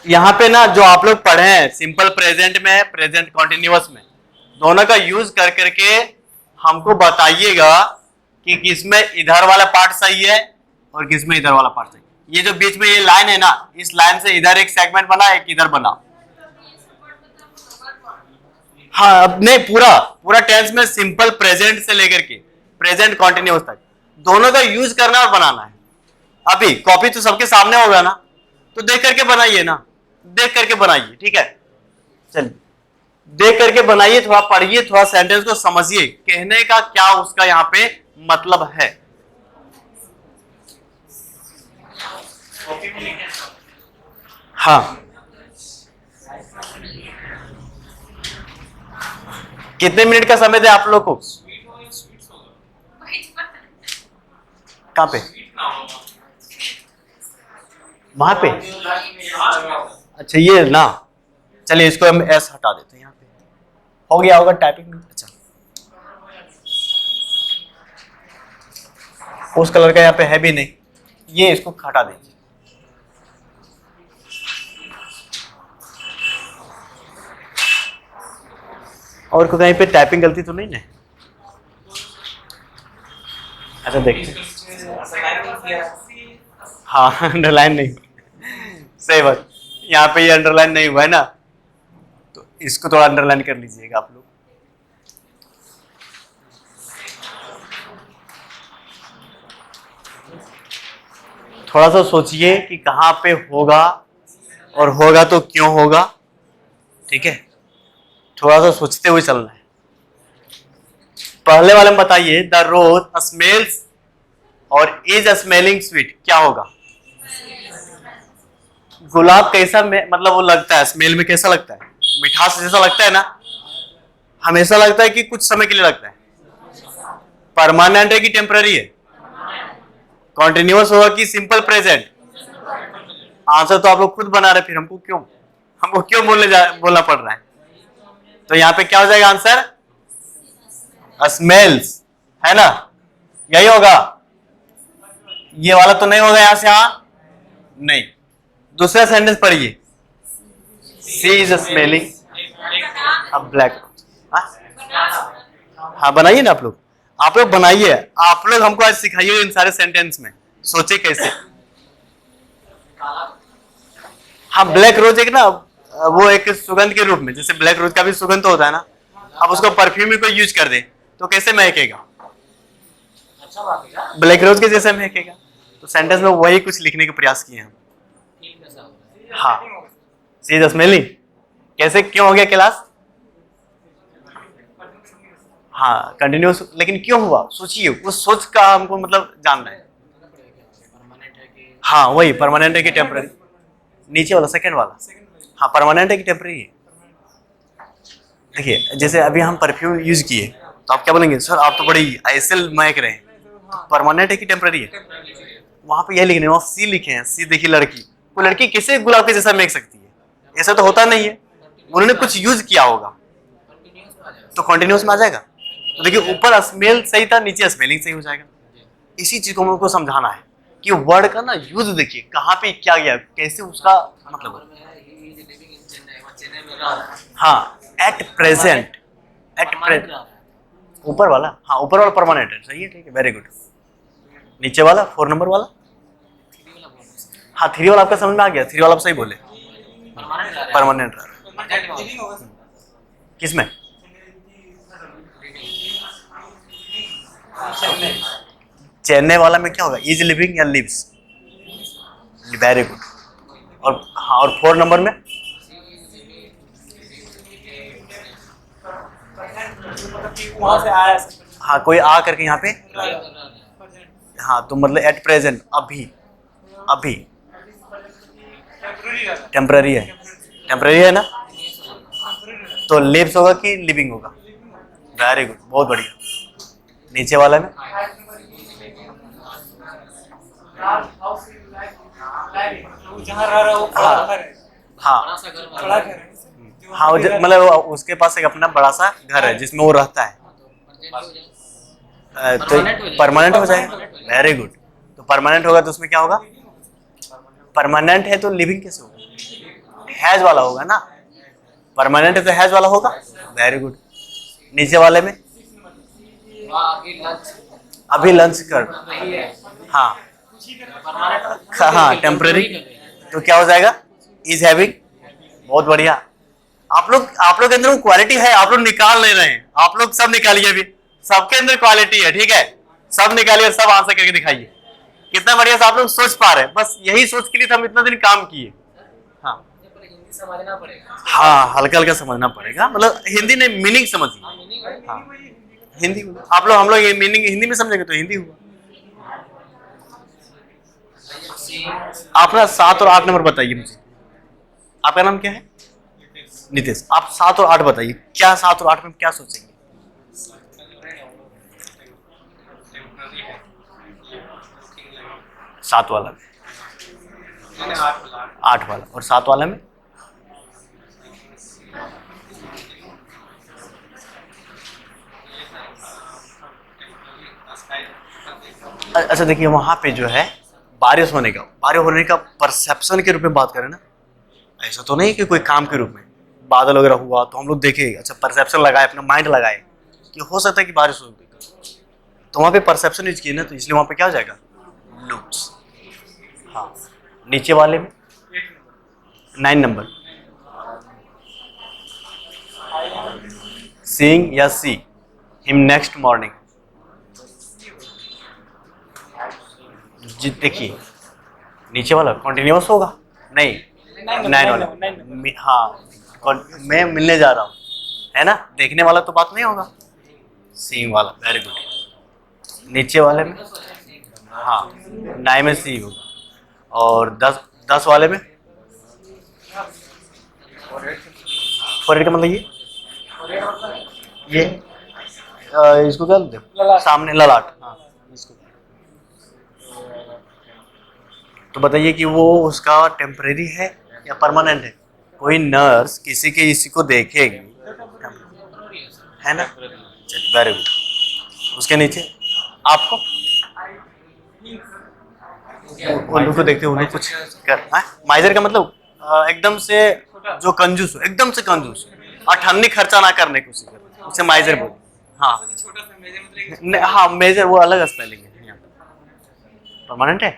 यहां पे ना जो आप लोग पढ़े हैं सिंपल प्रेजेंट में, प्रेजेंट कॉन्टिन्यूअस में, दोनों का यूज कर करके हमको बताइएगा कि किसमें इधर वाला पार्ट सही है और किसमें इधर वाला पार्ट सही है। ये जो बीच में ये लाइन है ना, इस लाइन से इधर एक सेगमेंट बना, एक इधर बना। हाँ, अब नहीं, पूरा टेंस में सिंपल प्रेजेंट से लेकर के प्रेजेंट कॉन्टिन्यूअस तक दोनों का यूज करना और बनाना है। अभी कॉपी तो सबके सामने होगा ना, तो देख करके बनाइए ना, देख करके बनाइए, ठीक है। चलिए देख करके बनाइए, थोड़ा पढ़िए, थोड़ा सेंटेंस को समझिए, कहने का क्या उसका यहाँ पे मतलब है। हाँ, कितने मिनट का समय दे आप लोग को? कहाँ पे? वहां पे? अच्छा ये ना, चलिए इसको हम एस हटा देते हैं, यहाँ पे हो गया होगा टाइपिंग। अच्छा उस कलर का यहाँ पे है भी नहीं, ये इसको हटा दीजिए। और को कहीं पे टाइपिंग गलती तो नहीं है? अच्छा देखते, हाँ अंडरलाइन नहीं, सही बात, यहाँ पे ये अंडरलाइन नहीं हुआ है ना, तो इसको थोड़ा अंडरलाइन कर लीजिएगा आप लोग। थोड़ा सा सोचिए कि कहाँ पे होगा, और होगा तो क्यों होगा, ठीक है। थोड़ा सा सोचते हुए चलना है। पहले वाले में बताइए, द रोज स्मेल्स और इज स्मेलिंग स्वीट, क्या होगा? गुलाब कैसा मतलब वो लगता है, स्मेल में कैसा लगता है? मिठास जैसा लगता है ना, हमेशा लगता है कि कुछ समय के लिए लगता है? परमानेंट है कि टेम्पररी है? कॉन्टिन्यूअस होगा कि सिंपल प्रेजेंट? आंसर तो आप लोग खुद बना रहे, फिर हमको क्यों बोलना पड़ रहा है? तो यहाँ पे क्या हो जाएगा आंसर? स्मेल्स, है ना, यही होगा। ये वाला तो नहीं होगा, यहां से नहीं। दूसरा सेंटेंस पढ़िए, सी इज स्मेलिंग अ ब्लैक। हाँ बनाइए ना आप लोग बनाइए। आप लोग हमको आज सिखाइए इन सारे सेंटेंस में, सोचे कैसे। हाँ ब्लैक रोज एक ना, वो एक सुगंध के रूप में, जैसे ब्लैक रोज का भी सुगंध तो होता है ना, आप उसको परफ्यूम में कोई यूज कर दे तो कैसे महकेगा, ब्लैक रोज के जैसे महकेगा। तो सेंटेंस में वही कुछ लिखने के प्रयास किए हम। हाँ सी इज स्मेलिंग, कैसे क्यों हो गया क्लास? हाँ कंटिन्यूस, लेकिन क्यों हुआ सोचिए, उस सोच का हमको मतलब जानना है। हाँ वही परमानेंट है कि टेम्पररी, नीचे वाला सेकंड वाला। हाँ परमानेंट है कि टेम्पररी है। देखिए जैसे अभी हम परफ्यूम यूज किए तो आप क्या बोलेंगे, सर आप तो बड़ी ऐसे महक रहे हैं, तो परमानेंट है कि टेम्पररी है? वहां पे ये लिखने, वहां सी लिखे हैं, सी देखिए लड़की, वो लड़की किसे गुलाब के जैसा महक सकती है? ऐसा तो होता नहीं है, उन्होंने कुछ यूज किया होगा तो कॉन्टिन्यूस में आ जाएगा। तो देखिए ऊपर स्मेल सही था, नीचे स्मेलिंग सही हो जाएगा। इसी चीज को हमको समझाना है कि वर्ड का ना यूज देखिए कहाँ पे क्या गया, कैसे उसका मतलब। हाँ एट प्रेजेंट, ऊपर वाला, हाँ ऊपर वाला परमानेंट है, सही है, ठीक है, वेरी गुड। नीचे वाला 4 नंबर वाला, हाँ 3 वाला आपका समझ में आ गया, 3 वाला आप सही बोले, परमानेंट रहा है। किसमें? चेन्नई वाला में क्या होगा, इज लिविंग या लिव्स, वेरी गुड। और हाँ और 4 नंबर में वहां से आया। हाँ कोई आ करके यहाँ पे, हाँ तो मतलब एट प्रेजेंट, अभी अभी टेम्पररी है, टेम्पररी है ना, तो लिव्स होगा कि लिविंग होगा, वेरी गुड, बहुत बढ़िया। नीचे वाला में जहाँ रह रहा है वो बड़ा घर है, हाँ बड़ा घर है। हाँ मतलब उसके पास एक अपना बड़ा सा घर है जिसमें वो रहता है, तो परमानेंट हो जाएगा, वेरी गुड। तो परमानेंट होगा तो उसमें क्या होगा, परमानेंट है तो लिविंग कैसे होगा, हैज वाला होगा ना, परमानेंट है तो हैज वाला होगा, वेरी गुड। नीचे वाले में अभी लंच कर, हाँ हाँ टेम्पररी, तो क्या हो जाएगा, इज हैविंग, बहुत बढ़िया। आप लोग के अंदर वो क्वालिटी है, आप लोग निकाल नहीं रहे हैं, आप लोग सब निकालिए, अभी सबके अंदर क्वालिटी है, ठीक है, सब निकालिए और सब आंसर करके दिखाइए। कितना बढ़िया से आप लोग सोच पा रहे हैं, बस यही सोच के लिए तो हम इतना दिन काम किए। हाँ समझना पड़ेगा। हाँ हल्का हल्का समझना पड़ेगा, मतलब हिंदी ने मीनिंग समझिए। हाँ हिंदी आप लोग, हम लोग ये मीनिंग हिंदी में समझेंगे तो हिंदी हुआ। आप ना 7 और 8 नंबर बताइए मुझे, आपका नाम क्या है? नितेश। आप 7 और 8 बताइए, क्या 7 और 8 में क्या सोचेंगे? सात वाला में, 8 वाला, और 7 वाला में अच्छा देखिए वहां पे जो है बारिश होने का परसेप्शन के रूप में बात करें ना, ऐसा तो नहीं कि कोई काम के रूप में बादल वगैरह हुआ तो हम लोग देखें, अच्छा परसेप्शन लगाए, अपना माइंड लगाए कि हो सकता है कि बारिश होगी, तो वहां पे परसेप्शन यूज किए ना, तो इसलिए वहां पे क्या हो जाएगा, लुक्स। हाँ नीचे वाले में 9 नंबर, सीइंग या सी हिम नेक्स्ट मॉर्निंग, जी देखिए नीचे वाला कॉन्टिन्यूस होगा, नहीं 9 वाला, हाँ मैं मिलने जा रहा हूँ, है ना, देखने वाला तो बात नहीं होगा, सीइंग वाला, वेरी गुड। नीचे वाले में हाँ 9 में सी होगा, और 10 वाले में फॉर का मतलब ये इसको क्या बोलते हैं, सामने ललाट, हाँ इसको। तो बताइए कि वो उसका टेम्परेरी है या परमानेंट है? कोई नर्स किसी के इसी को देखेगी, है ना, चलिए वेरी गुड। उसके नीचे आपको उनको देखते हैं, उन्हें कुछ कर माइजर का मतलब एकदम से जो कंजूस हो, एकदम से कंजूस और ठन्नी खर्चा ना करने की कोशिश करे, उसे माइजर बोलते हैं। हाँ छोटा सा मेजर मतलब हाँ मेजर वो अलग स्पेलिंग है, यहाँ परमानेंट है।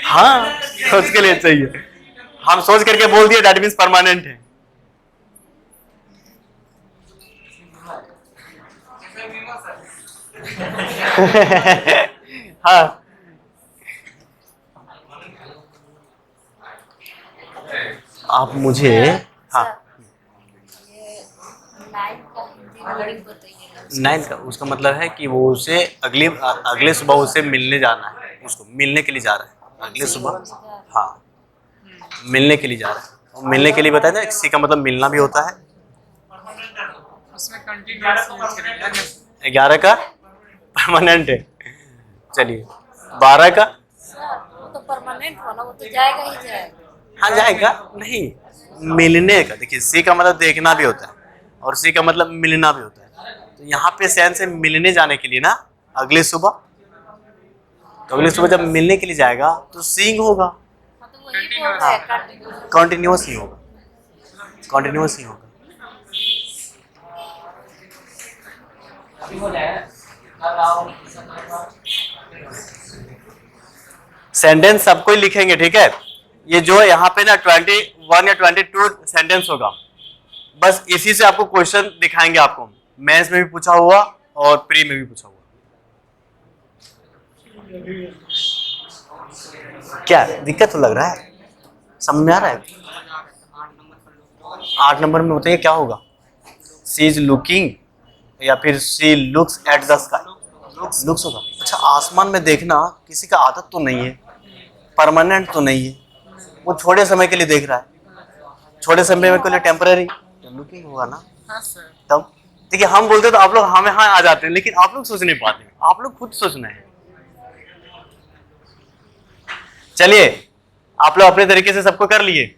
हाँ उसके लिए चाहिए, हम सोच करके बोल दिए दैट मीन्स परमानेंट है। हाँ आप मुझे हाँ ये नाइन का हिंदी वर्डिंग बताइएगा। नाइन का उसका मतलब है कि वो उसे अगले सुबह उसे मिलने जाना है, उसको मिलने के लिए जा रहा है अगले सुबह। हाँ मिलने के लिए जा रहा है, और मिलने के लिए बताया ना किसी का मतलब मिलना भी होता है। उसमें कंटिन्यूअस यूज करेंगे। 11 का परमानेंट है, चलिए 12 का सर वो तो परमानेंट वाला, वो तो जाएगा ही जाएगा। हाँ जाएगा नहीं, मिलने का देखिए सी का मतलब देखना भी होता है और सी का मतलब मिलना भी होता है। तो यहाँ पे सैन से मिलने जाने के लिए ना अगले सुबह, तो अगले सुबह जब मिलने के लिए जाएगा तो सीइंग होगा, हाँ तो वही बोल रहे हैं कंटिन्यूअस। कॉन्टिन्यूअस ही होगा, कॉन्टिन्यूअस ही होगा। सेंटेंस सबको ही लिखेंगे, ठीक है। ये जो यहाँ पे ना 21 या 22 सेंटेंस होगा, बस इसी से आपको क्वेश्चन दिखाएंगे। आपको मैथ्स में भी पूछा हुआ और प्री में भी पूछा हुआ। क्या दिक्कत तो लग रहा है, समझ में आ रहा है? 8 नंबर में बताइए क्या होगा। सी इज लुकिंग या फिर she looks at the sky, looks होगा। अच्छा आसमान में देखना किसी का आदत तो नहीं है, परमानेंट तो नहीं है, वो थोड़े समय के लिए देख रहा है, छोटे समय के लिए टेम्पररी लुकिंग होगा ना। हाँ सर। तब देखिए हम बोलते तो आप लोग हमें हाँ आ जाते हैं, लेकिन आप लोग सोच नहीं पाते, आप लोग खुद सोचना है। चलिए आप लोग अपने तरीके से सबको कर लिए,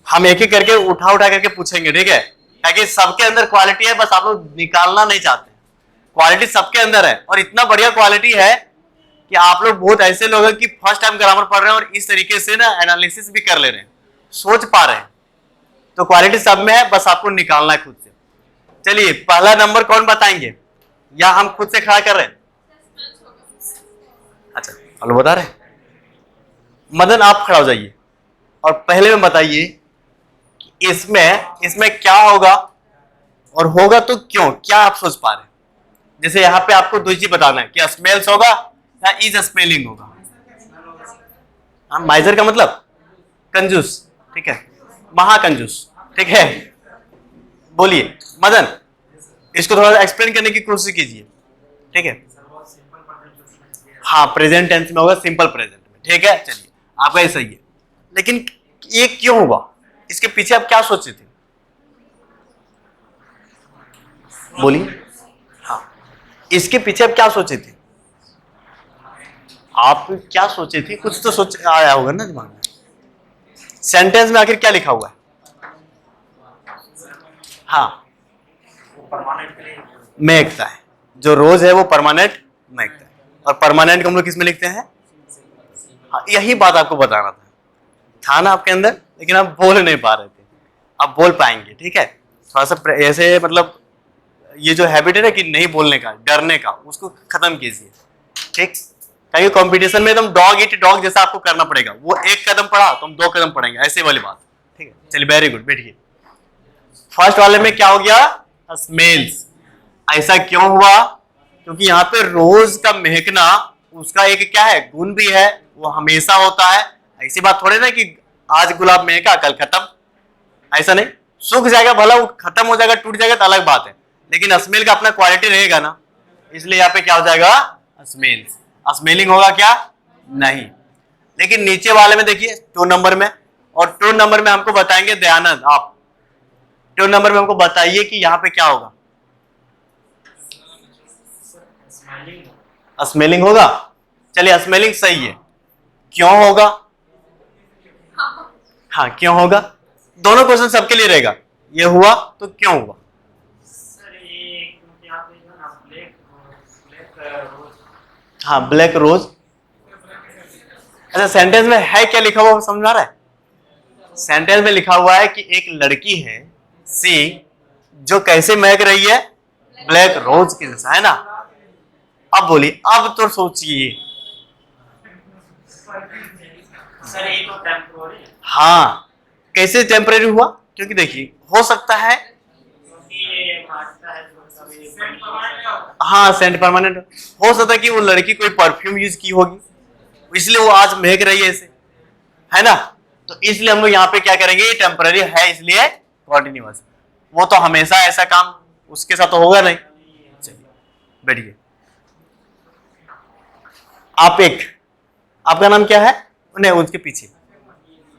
हम एक एक करके उठा उठा करके पूछेंगे, ठीक है। ताकि सबके अंदर क्वालिटी है, बस आप लोग निकालना नहीं चाहते। क्वालिटी सबके अंदर है और इतना बढ़िया क्वालिटी है कि आप लोग बहुत ऐसे लोग हैं कि फर्स्ट टाइम ग्रामर पढ़ रहे हैं और इस तरीके से ना एनालिसिस भी कर ले रहे हैं, सोच पा रहे हैं। तो क्वालिटी सब में है, बस आपको निकालना है खुद से। चलिए पहला नंबर कौन बताएंगे, या हम खुद से खड़ा कर रहे हैं? अच्छा हेलो बता रहे हैं। मदन आप खड़ा हो जाइए और पहले में बताइए कि इसमें क्या होगा और होगा तो क्यों, क्या आप सोच पा रहे हैं। जैसे यहाँ पे आपको दो चीज बताना है कि स्मेल्स होगा या इज स्मेलिंग होगा। हाँ माइजर का मतलब कंजूस, ठीक है, महाकंजूस, ठीक है। बोलिए मदन, इसको थोड़ा सा एक्सप्लेन करने की कोशिश कीजिए, ठीक है। हाँ प्रेजेंट टेंस में होगा, सिंपल प्रेजेंट में, ठीक है। चलिए आपका ये सही है, लेकिन ये क्यों होगा, इसके पीछे आप क्या सोचे थे, बोलिए। हाँ इसके पीछे आप क्या सोचे थे, आप क्या सोचे थे, कुछ तो सोच आया होगा ना दिमाग में। सेंटेंस में आखिर क्या लिखा हुआ है? हाँ महकता है, जो रोज है वो परमानेंट महकता है, और परमानेंट को हम लोग किस में लिखते हैं? हाँ यही बात आपको बताना था ना आपके अंदर, लेकिन आप बोल नहीं पा रहे थे, आप बोल पाएंगे, ठीक है। थोड़ा सा ऐसे मतलब ये जो हैबिट है ना कि नहीं बोलने का, डरने का, उसको खत्म कीजिए, ठीक। ताकि कंपटीशन में एकदम डॉग ईट डॉग जैसा आपको करना पड़ेगा, वो एक कदम पढ़ा तो हम 2 कदम पढ़ेंगे, ऐसे वाली बात, ठीक है। चलिए वेरी गुड, बैठिए। फर्स्ट वाले में क्या हो गया, स्मेल्स। ऐसा क्यों हुआ, क्योंकि यहाँ पे रोज का महकना उसका एक क्या है, गुण भी है, वो हमेशा होता है। ऐसी बात थोड़ी ना कि आज गुलाब महका कल खत्म, ऐसा नहीं। सूख जाएगा भला, वो खत्म हो जाएगा, टूट जाएगा तो अलग बात है, लेकिन स्मेल का अपना क्वालिटी रहेगा ना, इसलिए यहाँ पे क्या हो जाएगा, स्मेल्स। स्मेलिंग होगा क्या, नहीं। लेकिन नीचे वाले में देखिए 2 नंबर में, और 2 नंबर में हमको बताएंगे दयानंद, आप 2 नंबर में हमको बताइए कि यहाँ पे क्या होगा। स्मेलिंग होगा, चलिए स्मेलिंग सही है। क्यों होगा, हाँ क्यों होगा, दोनों क्वेश्चन सबके लिए रहेगा। ये हुआ तो क्यों हुआ, सर ये यहाँ पे जो ना ब्लैक रोज, हाँ ब्लैक रोज, अच्छा, सेंटेंस में है क्या लिखा हुआ वो समझ आ रहा है? सेंटेंस में लिखा हुआ है कि एक लड़की है सी जो कैसे महक रही है, ब्लैक रोज के जैसा, है ना। अब बोलिए, अब तो सोचिए। सर ये तो टेम्पोररी है हाँ, कैसे टेम्परेरी हुआ? क्योंकि देखिए, हो सकता है क्योंकि ये मारता है तो कभी सेंट परमानेंट हाँ सेंट परमानेंट, हो सकता है कि वो लड़की कोई परफ्यूम यूज की होगी, इसलिए वो आज महक रही है ऐसे, है ना। तो इसलिए हम लोग यहाँ पे क्या करेंगे, ये टेम्पररी है इसलिए कॉन्टिन्यूअस। वो तो हमेशा ऐसा काम उसके साथ तो होगा नहीं। चलिए बैठिए। आप एक, आपका नाम क्या है? नहीं, उसके पीछे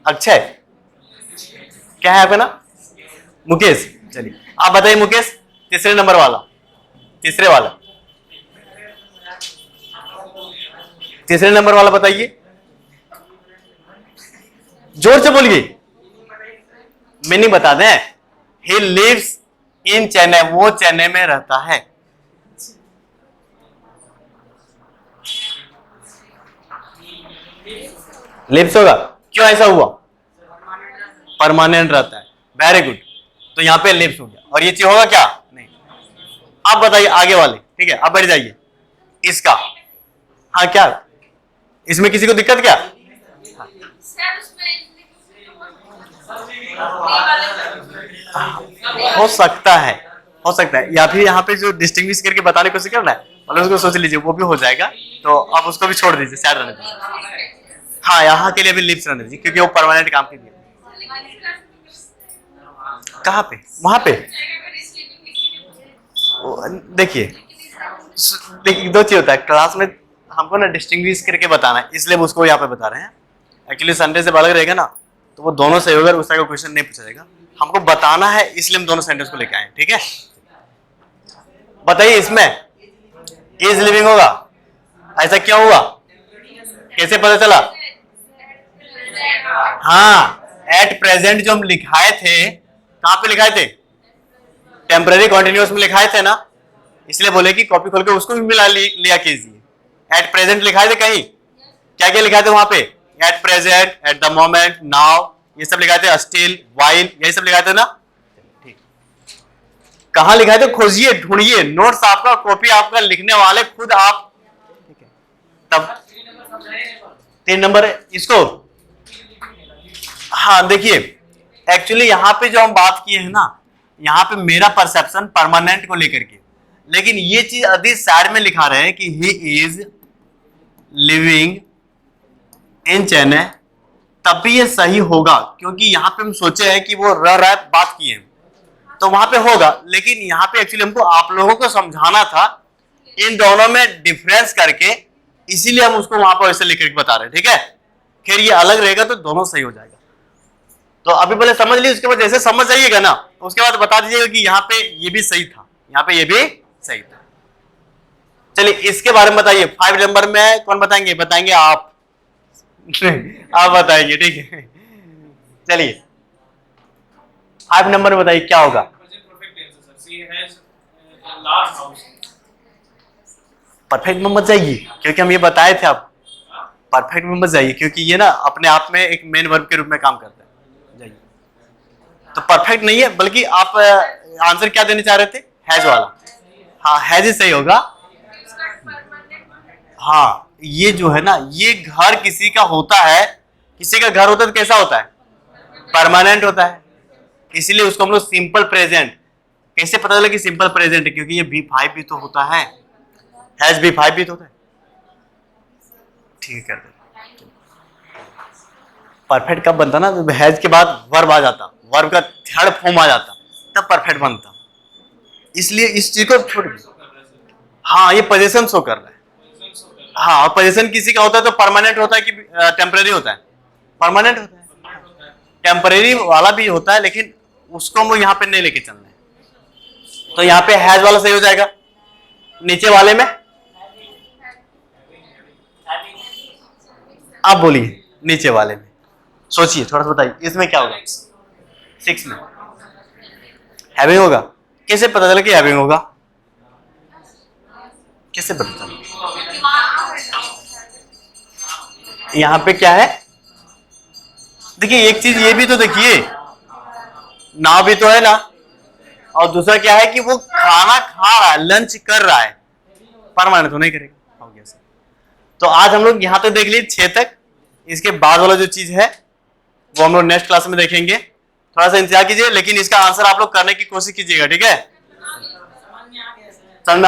अक्षय, क्या है आपका नाम? मुकेश। चलिए आप बताइए मुकेश, तीसरे नंबर वाला, तीसरे वाला, तीसरे नंबर वाला बताइए, जोर से बोलिए। मीनिंग बता दें। ही लिव्स इन चेन्नई, वो चेन्नई में रहता है। लिव्स होगा, क्यों ऐसा हुआ? परमानेंट रहता है, वेरी गुड। तो यहाँ पे लिव्स हो गया, और ये चीज होगा क्या? नहीं। आप बताइए आगे वाले, ठीक है, अब बैठ जाइए। इसका हाँ, क्या इसमें किसी को दिक्कत क्या? हो सकता है, हो सकता है, या फिर यहाँ पे जो डिस्टिंग्विश करके बताने की कोशिश करना है, मतलब उसको सोच लीजिए, वो भी हो जाएगा। तो आप उसको भी छोड़ दीजिए, साइड रहने दीजिए। हाँ, यहाँ के लिए भी लिप्स रहने दीजिए, क्योंकि वो परमानेंट काम के लिए। कहाँ पे? वहां पे देखिए, देखिए दो चीज होता है क्लास में, हमको ना डिस्टिंग्विश करके बताना है, इसलिए हम उसको यहाँ पे बता रहे हैं। एक्चुअली संडे से अलग रहेगा ना, तो वो दोनों सही होगा, उस तरह का क्वेश्चन नहीं पूछा जाएगा। हमको बताना है, इसलिए हम दोनों सेंटेंस को लेके आए, ठीक है। बताइए इसमें इज लिविंग होगा, ऐसा क्यों हुआ? कैसे पता चला? हाँ, एट प्रेजेंट जो हम लिखाए थे, कहां पे लिखाए थे? टेम्पररी कॉन्टिन्यूअस में लिखाए थे ना, इसलिए बोले कि कॉपी खोल के उसको भी मिला लिया कीजिए। एट प्रेजेंट लिखाए थे कहीं, क्या क्या लिखाए थे वहां पे? At present, at the moment, now, ये सब लिखाए थे, स्टिल, वाइल, यही सब लिखाए थे ना। ठीक, कहां लिखाए थे? खोजिए, ढूंढिए, नोट्स आपका, कॉपी आपका, लिखने वाले खुद आप, ठीक है। तब 3 नंबर इसको, हाँ देखिए, एक्चुअली यहाँ पे जो हम बात किए हैं ना, यहाँ पे मेरा परसेप्शन परमानेंट को लेकर के, लेकिन ये चीज अधिक साइड में लिखा रहे हैं कि he is living in Chennai, तब भी ये सही होगा, क्योंकि यहाँ पे हम सोचे हैं कि वो रह रहा है, बात किए हैं, तो वहां पे होगा। लेकिन यहाँ पे एक्चुअली हमको आप लोगों को समझाना था इन दोनों में डिफरेंस करके, इसीलिए हम उसको वहां पर वैसे लिख के बता रहे हैं, ठीक है। फिर ये अलग रहेगा तो दोनों सही हो जाएगा। तो अभी पहले समझ लीजिए, उसके बाद जैसे समझ जाइएगा ना, उसके बाद बता दीजिएगा कि यहाँ पे ये भी सही था, यहाँ पे ये भी सही था। चलिए इसके बारे में बताइए। 5 नंबर में कौन बताएंगे? बताएंगे आप आप बताएंगे, ठीक है। चलिए 5 नंबर में बताइए क्या होगा? परफेक्ट में मत जाइए, क्योंकि हम ये बताए थे आप परफेक्ट में मत जाइए, क्योंकि ये ना अपने आप में एक मेन वर्ब के रूप में काम करता है। जाइए, तो परफेक्ट नहीं है, बल्कि आप आंसर क्या देने चाह रहे थे? हैज वाला। हाँ, हैज ही सही होगा। हाँ, ये जो है ना, ये घर किसी का होता है, किसी का घर होता है तो कैसा होता है? परमानेंट होता है, इसीलिए उसको हम लोग सिंपल प्रेजेंट। कैसे पता चला कि सिंपल प्रेजेंट है? क्योंकि ये V5 भी तो होता है, हैज V5 भी तो होता है, ठीक है। कर दे। परफेक्ट कब बनता ना, जब हैज के बाद वर्ब आ जाता, वर्ब का थर्ड फॉर्म आ जाता, तब परफेक्ट बनता। इसलिए इस चीज को, हाँ ये पोजीशन शो कर रहा है। हाँ, पोजीशन किसी का होता है तो परमानेंट होता है कि टेम्परेरी होता है? परमानेंट होता है। टेम्परेरी वाला भी होता है, लेकिन उसको हम यहाँ पे नहीं लेके चलना है, तो यहाँ पे हैज वाला सही हो जाएगा। नीचे वाले में आप बोलिए, नीचे वाले में सोचिए, थोड़ा सा बताइए इसमें क्या होगा? 6 में हैविंग होगा। कैसे पता चला कि हैविंग होगा? कैसे पता चला? यहाँ पे क्या है, देखिए एक चीज ये भी तो देखिए, नाव भी तो है ना, और दूसरा क्या है कि वो खाना खा रहा है, लंच कर रहा है, परमानेंट तो नहीं करेगा। हो गया सर। तो आज हम लोग यहाँ तक देख लिए 6 तक। इसके बाद वाला जो चीज है वो हम लोग नेक्स्ट क्लास में देखेंगे। थोड़ा सा इंतजार कीजिए, लेकिन इसका आंसर आप लोग करने की कोशिश कीजिएगा, ठीक है? समझ में